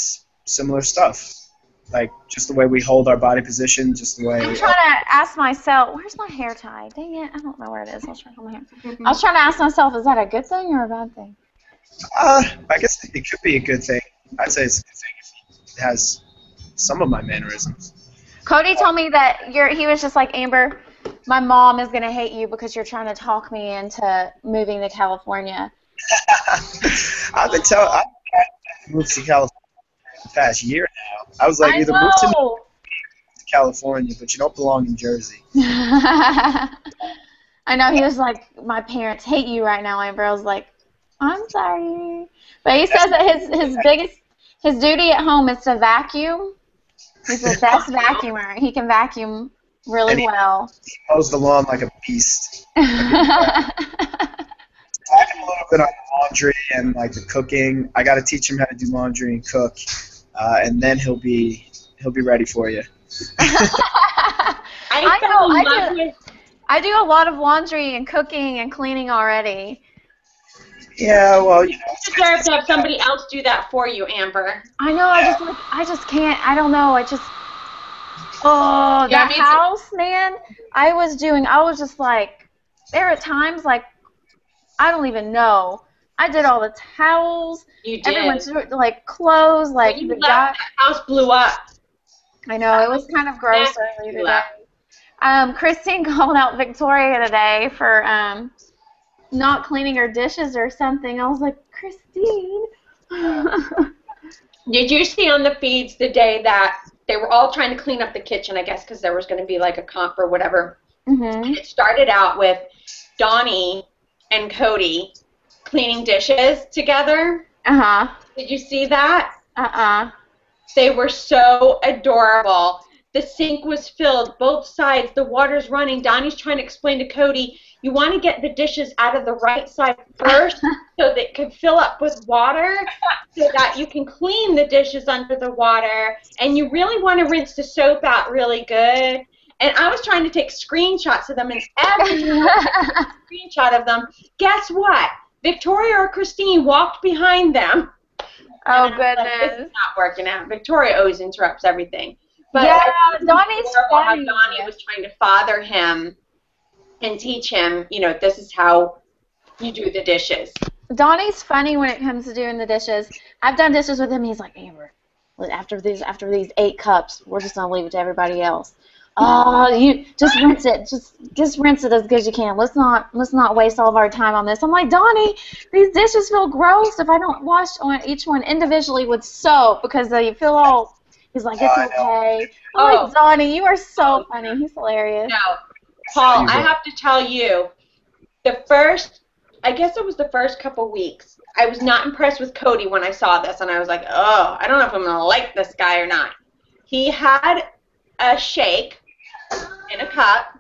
S9: similar stuff. Like, just the way we hold our body position, just the way...
S6: I'm trying to ask myself, where's my hair tie? Dang it, I don't know where it is. I was trying to hold my hair. I was trying to ask myself, is that a good thing or a bad thing?
S9: I guess it could be a good thing. I'd say it's a good thing if it has some of my mannerisms.
S6: Cody told me that he was just like, Amber, my mom is going to hate you because you're trying to talk me into moving to California.
S9: I've moved to California the past year now. I was like, either move to California, but you don't belong in Jersey.
S6: I know, he was like, my parents hate you right now, Amber. I was like, I'm sorry. But he says that his duty at home is to vacuum. He's the best vacuumer. He can vacuum really well.
S9: He mows the lawn like a beast. I have a little bit on laundry and like the cooking. I got to teach him how to do laundry and cook, and then he'll be ready for you.
S6: I do a lot of laundry and cooking and cleaning already.
S9: Yeah, well, you
S1: deserve to have somebody else do that for you, Amber.
S6: I know. I just can't. I don't know. That house, man. I was just like, there are times like, I don't even know. I did all the towels.
S1: You did.
S6: Everyone's like clothes, like
S1: the guy. The house blew up.
S6: I know, it was kind of gross earlier today. Christine called out Victoria today for not cleaning her dishes or something. I was like, Christine.
S1: Did you see on the feeds the day that they were all trying to clean up the kitchen, I guess, because there was going to be like a comp or whatever.
S6: Mm-hmm.
S1: And it started out with Donnie and Cody cleaning dishes together.
S6: Uh-huh.
S1: Did you see that?
S6: Uh-uh.
S1: They were so adorable. The sink was filled, both sides, the water's running. Donnie's trying to explain to Cody, you want to get the dishes out of the right side first so they can fill up with water so that you can clean the dishes under the water. And you really want to rinse the soap out really good. And I was trying to take screenshots of them, and every screenshot of them, guess what? Victoria or Christine walked behind them.
S6: Oh, goodness.
S1: Like, this is not working out. Victoria always interrupts everything. But
S6: yeah, Donnie's funny.
S1: How Donnie was trying to father him and teach him, this is how you do the dishes.
S6: Donnie's funny when it comes to doing the dishes. I've done dishes with him. He's like, Amber, after these 8 cups, we're just gonna leave it to everybody else. Oh, you just rinse it. Just rinse it as good as you can. Let's not waste all of our time on this. I'm like, Donnie, these dishes feel gross if I don't wash on each one individually with soap because they feel all. He's like, it's okay. I'm like, Donnie, you are so funny. He's hilarious.
S1: No, Paul, I have to tell you, I guess it was the first couple weeks, I was not impressed with Cody when I saw this, and I was like, oh, I don't know if I'm going to like this guy or not. He had a shake in a cup,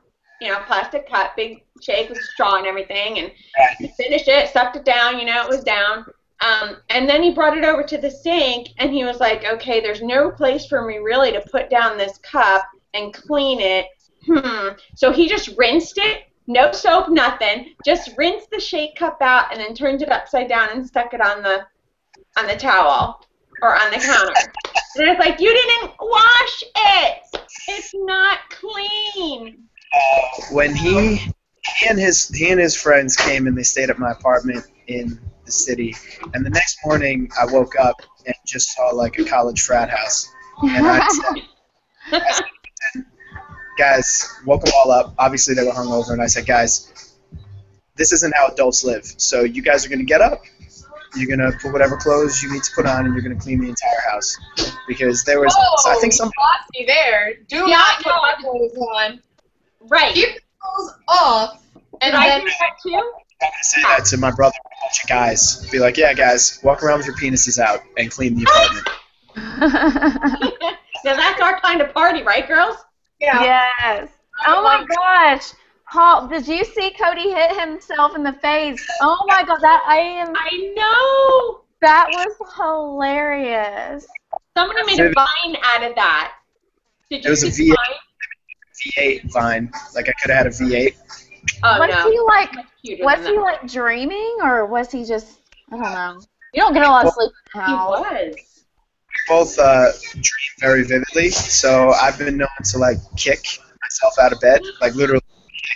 S1: plastic cup, big shake with a straw and everything, and he finished it, sucked it down, it was down. And then he brought it over to the sink, and he was like, okay, there's no place for me really to put down this cup and clean it. So he just rinsed it, no soap, nothing, just rinsed the shake cup out and then turned it upside down and stuck it on the towel or on the counter. And I was like, you didn't wash it. It's not clean.
S9: When he and his friends came and they stayed at my apartment in the city, and the next morning I woke up and just saw like a college frat house, and I said, guys, woke them all up. Obviously they were hungover, and I said, guys, this isn't how adults live. So you guys are gonna get up, you're gonna put whatever clothes you need to put on, and you're gonna clean the entire house because there was. I think some.
S10: Bossy there. Do not put my clothes on.
S1: Right.
S10: Keep the clothes off, and then.
S1: I do that too.
S9: I'm gonna say that to my brother and a bunch of guys. Be like, yeah, guys, walk around with your penises out and clean the apartment.
S1: Now that's our kind of party, right, girls?
S10: Yeah.
S6: Yes. Oh my gosh. Paul, did you see Cody hit himself in the face? Oh my God,
S1: I know.
S6: That was hilarious.
S1: Somebody made a Vine out of that. Did you
S9: It was a
S1: see
S9: V8 Vine. Like I could have had a V8.
S1: Oh,
S6: Was
S1: no.
S6: he like?
S1: Cuter
S6: Was
S1: than
S6: he
S1: that.
S6: like dreaming, or was he just? I don't know. You don't get a lot of sleep in the
S1: He
S6: house.
S1: was.
S9: Both dream very vividly, so I've been known to like kick myself out of bed, like literally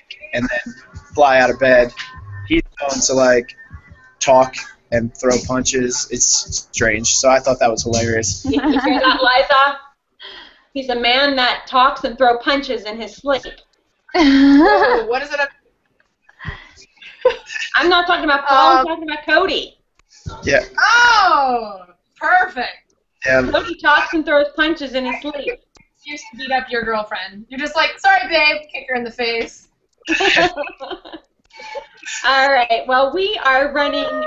S9: kick, and then fly out of bed. He's known to like talk and throw punches. It's strange, so I thought that was hilarious.
S1: Did you hear that, Liza? He's a man that talks and throws punches in his sleep.
S10: Whoa, what is it?
S1: I'm not talking about Paul. I'm talking about Cody.
S9: Yeah.
S10: Oh, perfect.
S9: Yeah.
S1: Cody talks and throws punches in his sleep.
S10: Used to beat up your girlfriend. You're just like, sorry, babe, kick her in the face.
S1: All right. Well, we are running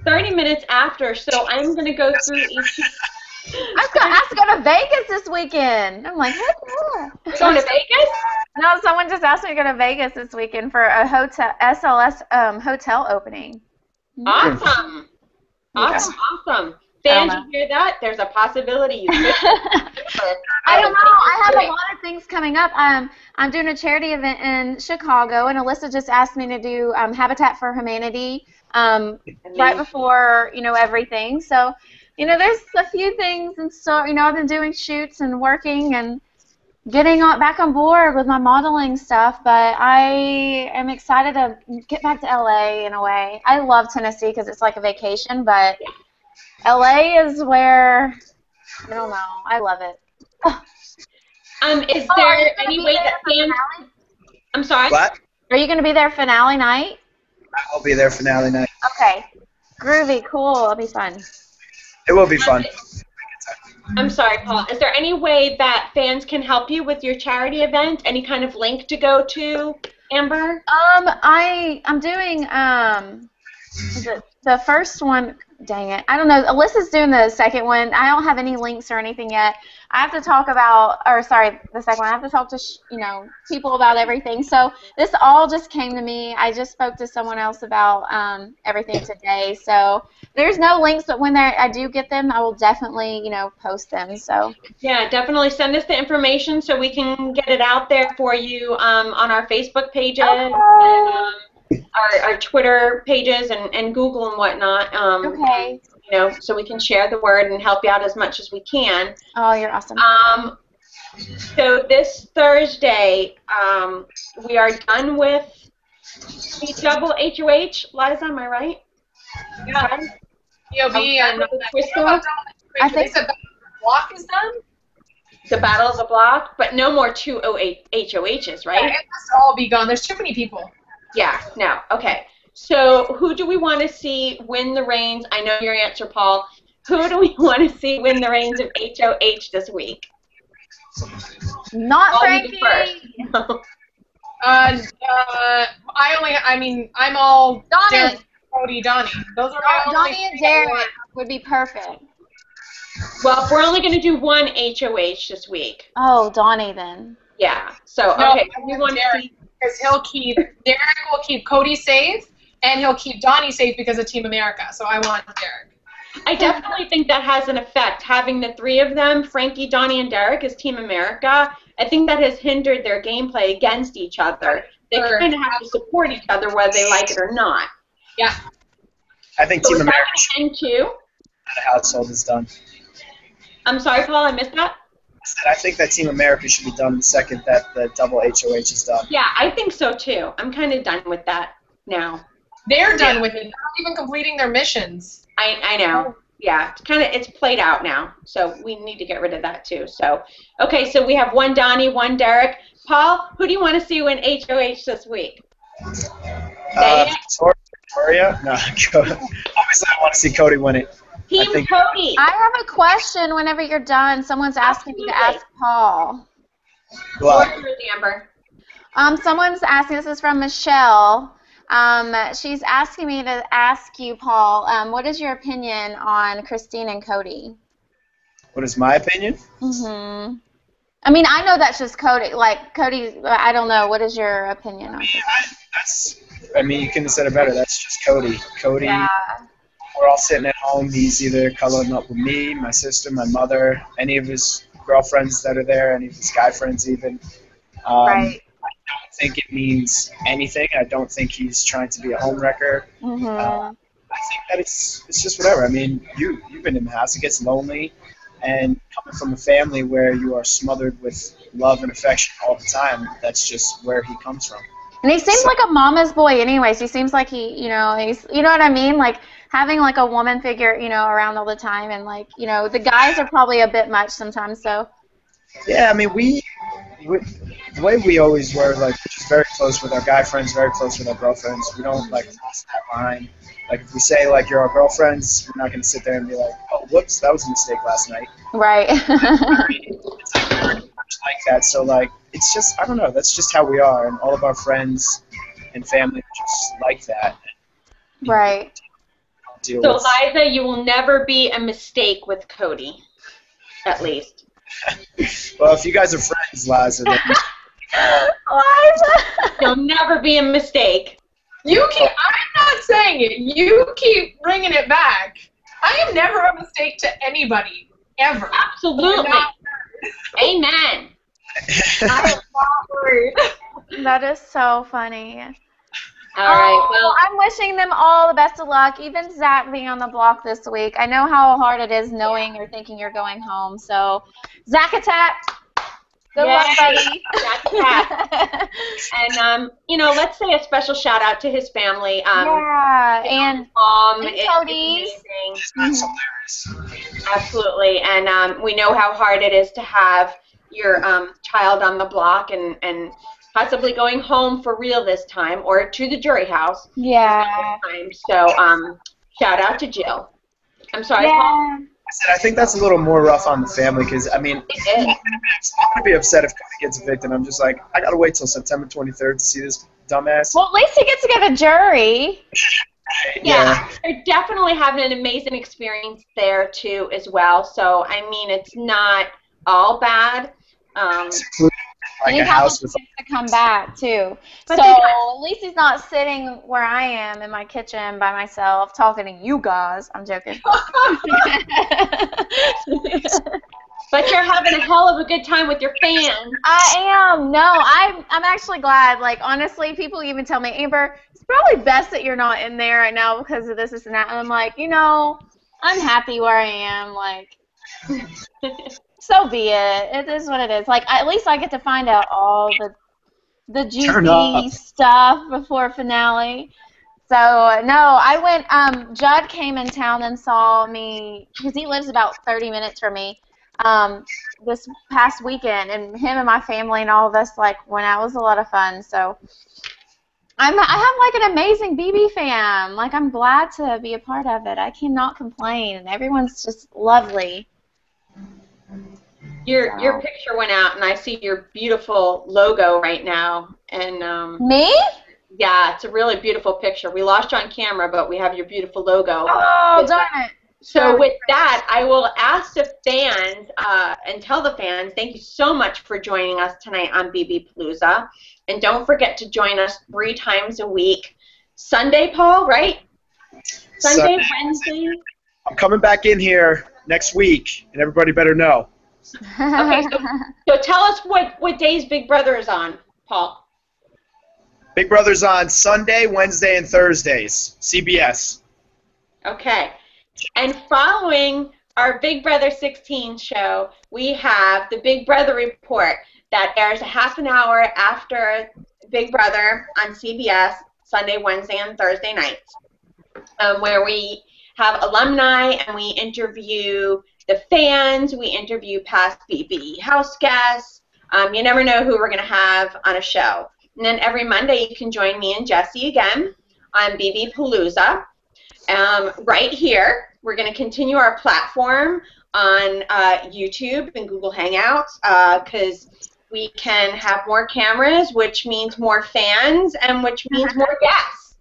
S1: 30 minutes after, so I'm going to go through each.
S6: I have to go to Vegas this weekend. I'm like, heck yeah.
S1: Going to Vegas?
S6: No, someone just asked me to go to Vegas this weekend for a hotel SLS hotel opening.
S1: Awesome. Awesome. Awesome. Fans, you hear that? There's a possibility you could.
S6: I don't know. I have a lot of things coming up. I'm doing a charity event in Chicago, and Alyssa just asked me to do Habitat for Humanity right before, everything. So, there's a few things, and so, I've been doing shoots and working and getting back on board with my modeling stuff, but I am excited to get back to LA in a way. I love Tennessee because it's like a vacation, but LA is where, I don't know, I love it.
S1: Is there any way that fans... I'm sorry?
S9: What?
S6: Are you going to be there finale night?
S9: I'll be there finale night.
S6: Okay. Groovy, cool, it'll be fun.
S9: It will be fun.
S1: I'm sorry, Paul. Is there any way that fans can help you with your charity event? Any kind of link to go to, Amber?
S6: I'm doing the first one. Dang it, I don't know. Alyssa's doing the second one. I don't have any links or anything yet. I have to talk about, the second one. I have to talk to people about everything. So this all just came to me. I just spoke to someone else about everything today. So there's no links, but when I do get them, I will definitely post them. So
S1: yeah, definitely send us the information so we can get it out there for you on our Facebook pages.
S6: Okay.
S1: And, our Twitter pages and Google and whatnot.
S6: Okay.
S1: So we can share the word and help you out as much as we can.
S6: Oh, you're awesome.
S1: So this Thursday, we are done with the double HOH. Liza, am I right?
S10: Yeah. POV and
S6: I think
S10: the block is done.
S1: The Battle of the Block, but no more 2 HOHs, right?
S10: Yeah, it must all be gone. There's too many people.
S1: Yeah, no. Okay. So who do we want to see win the reins? I know your answer, Paul. Who do we want to see win the reins of HOH this week?
S6: Not Frankie.
S10: I'm all
S6: Donnie.
S10: Derek, Cody, Donnie. Those are my only
S6: Donnie and Derek would be perfect.
S1: Well, if we're only going to do one HOH this week.
S6: Oh, Donnie then.
S1: Yeah. So
S10: No,
S1: okay, we want to see.
S10: Because Derek will keep Cody safe, and he'll keep Donnie safe because of Team America. So I want Derek.
S1: I definitely think that has an effect, having the three of them, Frankie, Donnie, and Derek, as Team America. I think that has hindered their gameplay against each other. They kind of have to support each other whether they like it or not.
S10: Yeah.
S9: I think Team America should
S1: too.
S9: The household is done.
S1: I'm sorry, Paul, I missed that.
S9: I think that Team America should be done the second that the double HOH is done.
S1: Yeah, I think so too. I'm kind of done with that now.
S10: They're done with it. They're not even completing their missions.
S1: I know. Yeah, it's played out now. So we need to get rid of that too. So okay, so we have one Donnie, one Derek. Paul, who do you want to see win HOH this week?
S9: Victoria? No, obviously I want to see Cody win it.
S1: Team Cody.
S6: I have a question whenever you're done. Someone's asking me to ask Paul.
S9: What?
S1: Amber?
S6: Someone's asking, this is from Michelle. She's asking me to ask you, Paul, what is your opinion on Christine and Cody?
S9: What is my opinion?
S6: Mm-hmm. I mean, I know that's just Cody. Like, Cody, I don't know. What is your opinion on this?
S9: I mean, you couldn't have said it better. That's just Cody. Cody,
S6: Yeah.
S9: we're all sitting at home. He's either cuddling up with me, my sister, my mother, any of his girlfriends that are there, any of his guy friends even.
S6: Right.
S9: I don't think it means anything. I don't think he's trying to be a homewrecker.
S6: Mm-hmm.
S9: I think that it's just whatever. I mean, you've been in the house. It gets lonely. And coming from a family where you are smothered with love and affection all the time, that's just where he comes from.
S6: And he seems like a mama's boy anyways. He seems like he's, you know what I mean? Like, having, like, a woman figure, around all the time. And, like, the guys are probably a bit much sometimes, so.
S9: Yeah, I mean, the way we always were, like, just very close with our guy friends, very close with our girlfriends. We don't, like, cross that line. Like, if we say, like, you're our girlfriends, we're not going to sit there and be like, oh, whoops, that was a mistake last night.
S6: Right.
S9: It's like very much like that. So, like, it's just, I don't know, that's just how we are. And all of our friends and family are just like that.
S6: Right.
S1: So, Liza, you will never be a mistake with Cody, at least.
S9: Well, if you guys are friends, Liza, then
S6: Liza!
S1: You'll never be a mistake.
S10: I'm not saying it. You keep bringing it back. I am never a mistake to anybody, ever.
S1: Absolutely. Amen.
S6: I am not worried. That is so funny.
S1: All right. Well,
S6: I'm wishing them all the best of luck, even Zach being on the block this week. I know how hard it is knowing or thinking you're going home. So, Zach Attack, good luck, buddy.
S1: Zach Attack. And, let's say a special shout out to his family.
S6: Yeah, and
S1: mom.
S6: Cody's.
S1: Absolutely. And we know how hard it is to have your child on the block and possibly going home for real this time or to the jury house.
S6: Yeah.
S1: So shout out to Jill. I'm sorry, Paul?
S9: I think that's a little more rough on the family because, I mean, I'm going to be upset if Cody gets evicted. I'm just like, I got to wait till September 23rd to see this dumbass.
S6: Well, at least he gets to go to jury.
S1: Yeah, they're definitely having an amazing experience there, too, as well. So, I mean, it's not all bad.
S6: And he has to come back, too. But so, at least he's not sitting where I am in my kitchen by myself talking to you guys. I'm joking.
S1: But you're having a hell of a good time with your fans.
S6: I am. No, I'm actually glad. Like, honestly, people even tell me, Amber, it's probably best that you're not in there right now because of this and that. And I'm like, I'm happy where I am. Like, so be it. It is what it is. Like, at least I get to find out all the juicy stuff before finale. So, no, I went, Judd came in town and saw me, because he lives about 30 minutes from me, this past weekend, and him and my family and all of us, like, went out. It was a lot of fun, so I have, like, an amazing BB fam. Like, I'm glad to be a part of it. I cannot complain, and everyone's just lovely.
S1: Your picture went out, and I see your beautiful logo right now. And
S6: me?
S1: Yeah, it's a really beautiful picture. We lost you on camera, but we have your beautiful logo.
S6: Oh, darn it.
S1: So with that, I will ask the fans and tell the fans, thank you so much for joining us tonight on BB Palooza. And don't forget to join us 3 times a week. Sunday, Paul, right? Sunday, Wednesday?
S9: I'm coming back in here next week, and everybody better know.
S1: Okay, so tell us what days Big Brother is on, Paul.
S9: Big Brother's on Sunday, Wednesday, and Thursdays. CBS.
S1: Okay. And following our Big Brother 16 show, we have the Big Brother Report that airs a half an hour after Big Brother on CBS, Sunday, Wednesday, and Thursday nights, where we have alumni and we interview the fans, we interview past BB house guests. You never know who we're going to have on a show. And then every Monday you can join me and Jessie again on BB Palooza. Right here, we're going to continue our platform on YouTube and Google Hangouts because we can have more cameras, which means more fans, and which means more guests.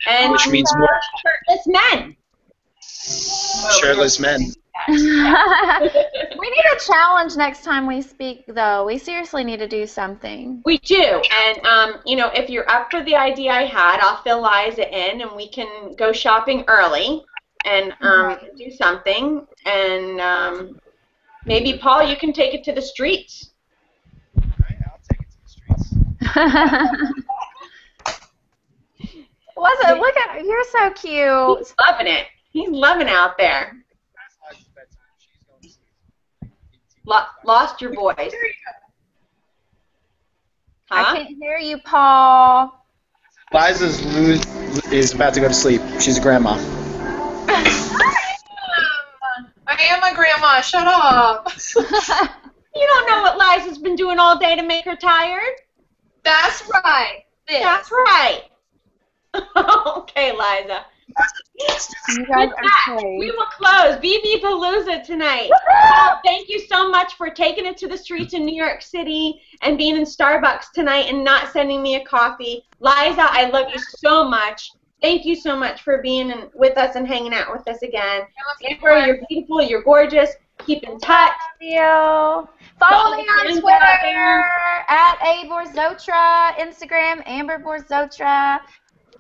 S1: And
S9: which means more
S1: shirtless men.
S9: Shirtless men.
S6: We need a challenge next time we speak, though. We seriously need to do something.
S1: We do, and you know, if you're up for the idea I had, I'll fill Liza in, and we can go shopping early and do something. And maybe Paul, you can take it to the streets.
S9: All right, I'll take it to the streets.
S6: Look at you're so cute.
S1: He's loving it. He's loving out there. Lost your voice. Huh?
S6: I can't hear you, Paul.
S9: Liza is about to go to sleep. She's a grandma.
S10: I am a grandma. Shut up.
S1: You don't know what Liza's been doing all day to make her tired?
S10: That's right.
S1: That's right. Okay, Liza.
S6: You guys are crazy.
S1: We will close BB Palooza tonight. Thank you so much for taking it to the streets in New York City and being in Starbucks tonight and not sending me a coffee. Liza, I love you so much. Thank you so much for being with us and hanging out with us again. Amber, you're beautiful. You're gorgeous. Keep in touch.
S6: Love you. Follow me on Twitter at @ABorzotra, Instagram Amber Borzotra.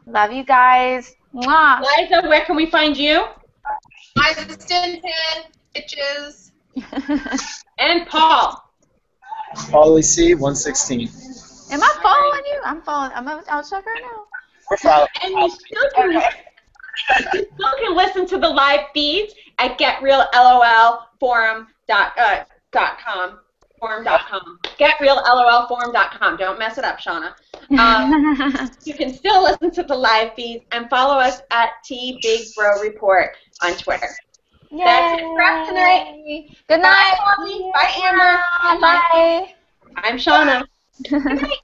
S6: Love you guys. Mwah.
S1: Liza, where can we find you?
S10: Liza Stinton, bitches.
S1: And Paul.
S9: Paulie C 116.
S6: Am I following you? I'm following. I'll check right now.
S9: We're following.
S1: And you still can listen to the live feeds at GetRealLOLForum.com. GetRealLOLForum.com. Don't mess it up, Shana. You can still listen to the live feeds and follow us at @BigBroReport on Twitter.
S6: Yay.
S1: That's it for us tonight.
S6: Good night.
S1: Bye, Amber.
S6: Bye.
S1: I'm Shana. Good night.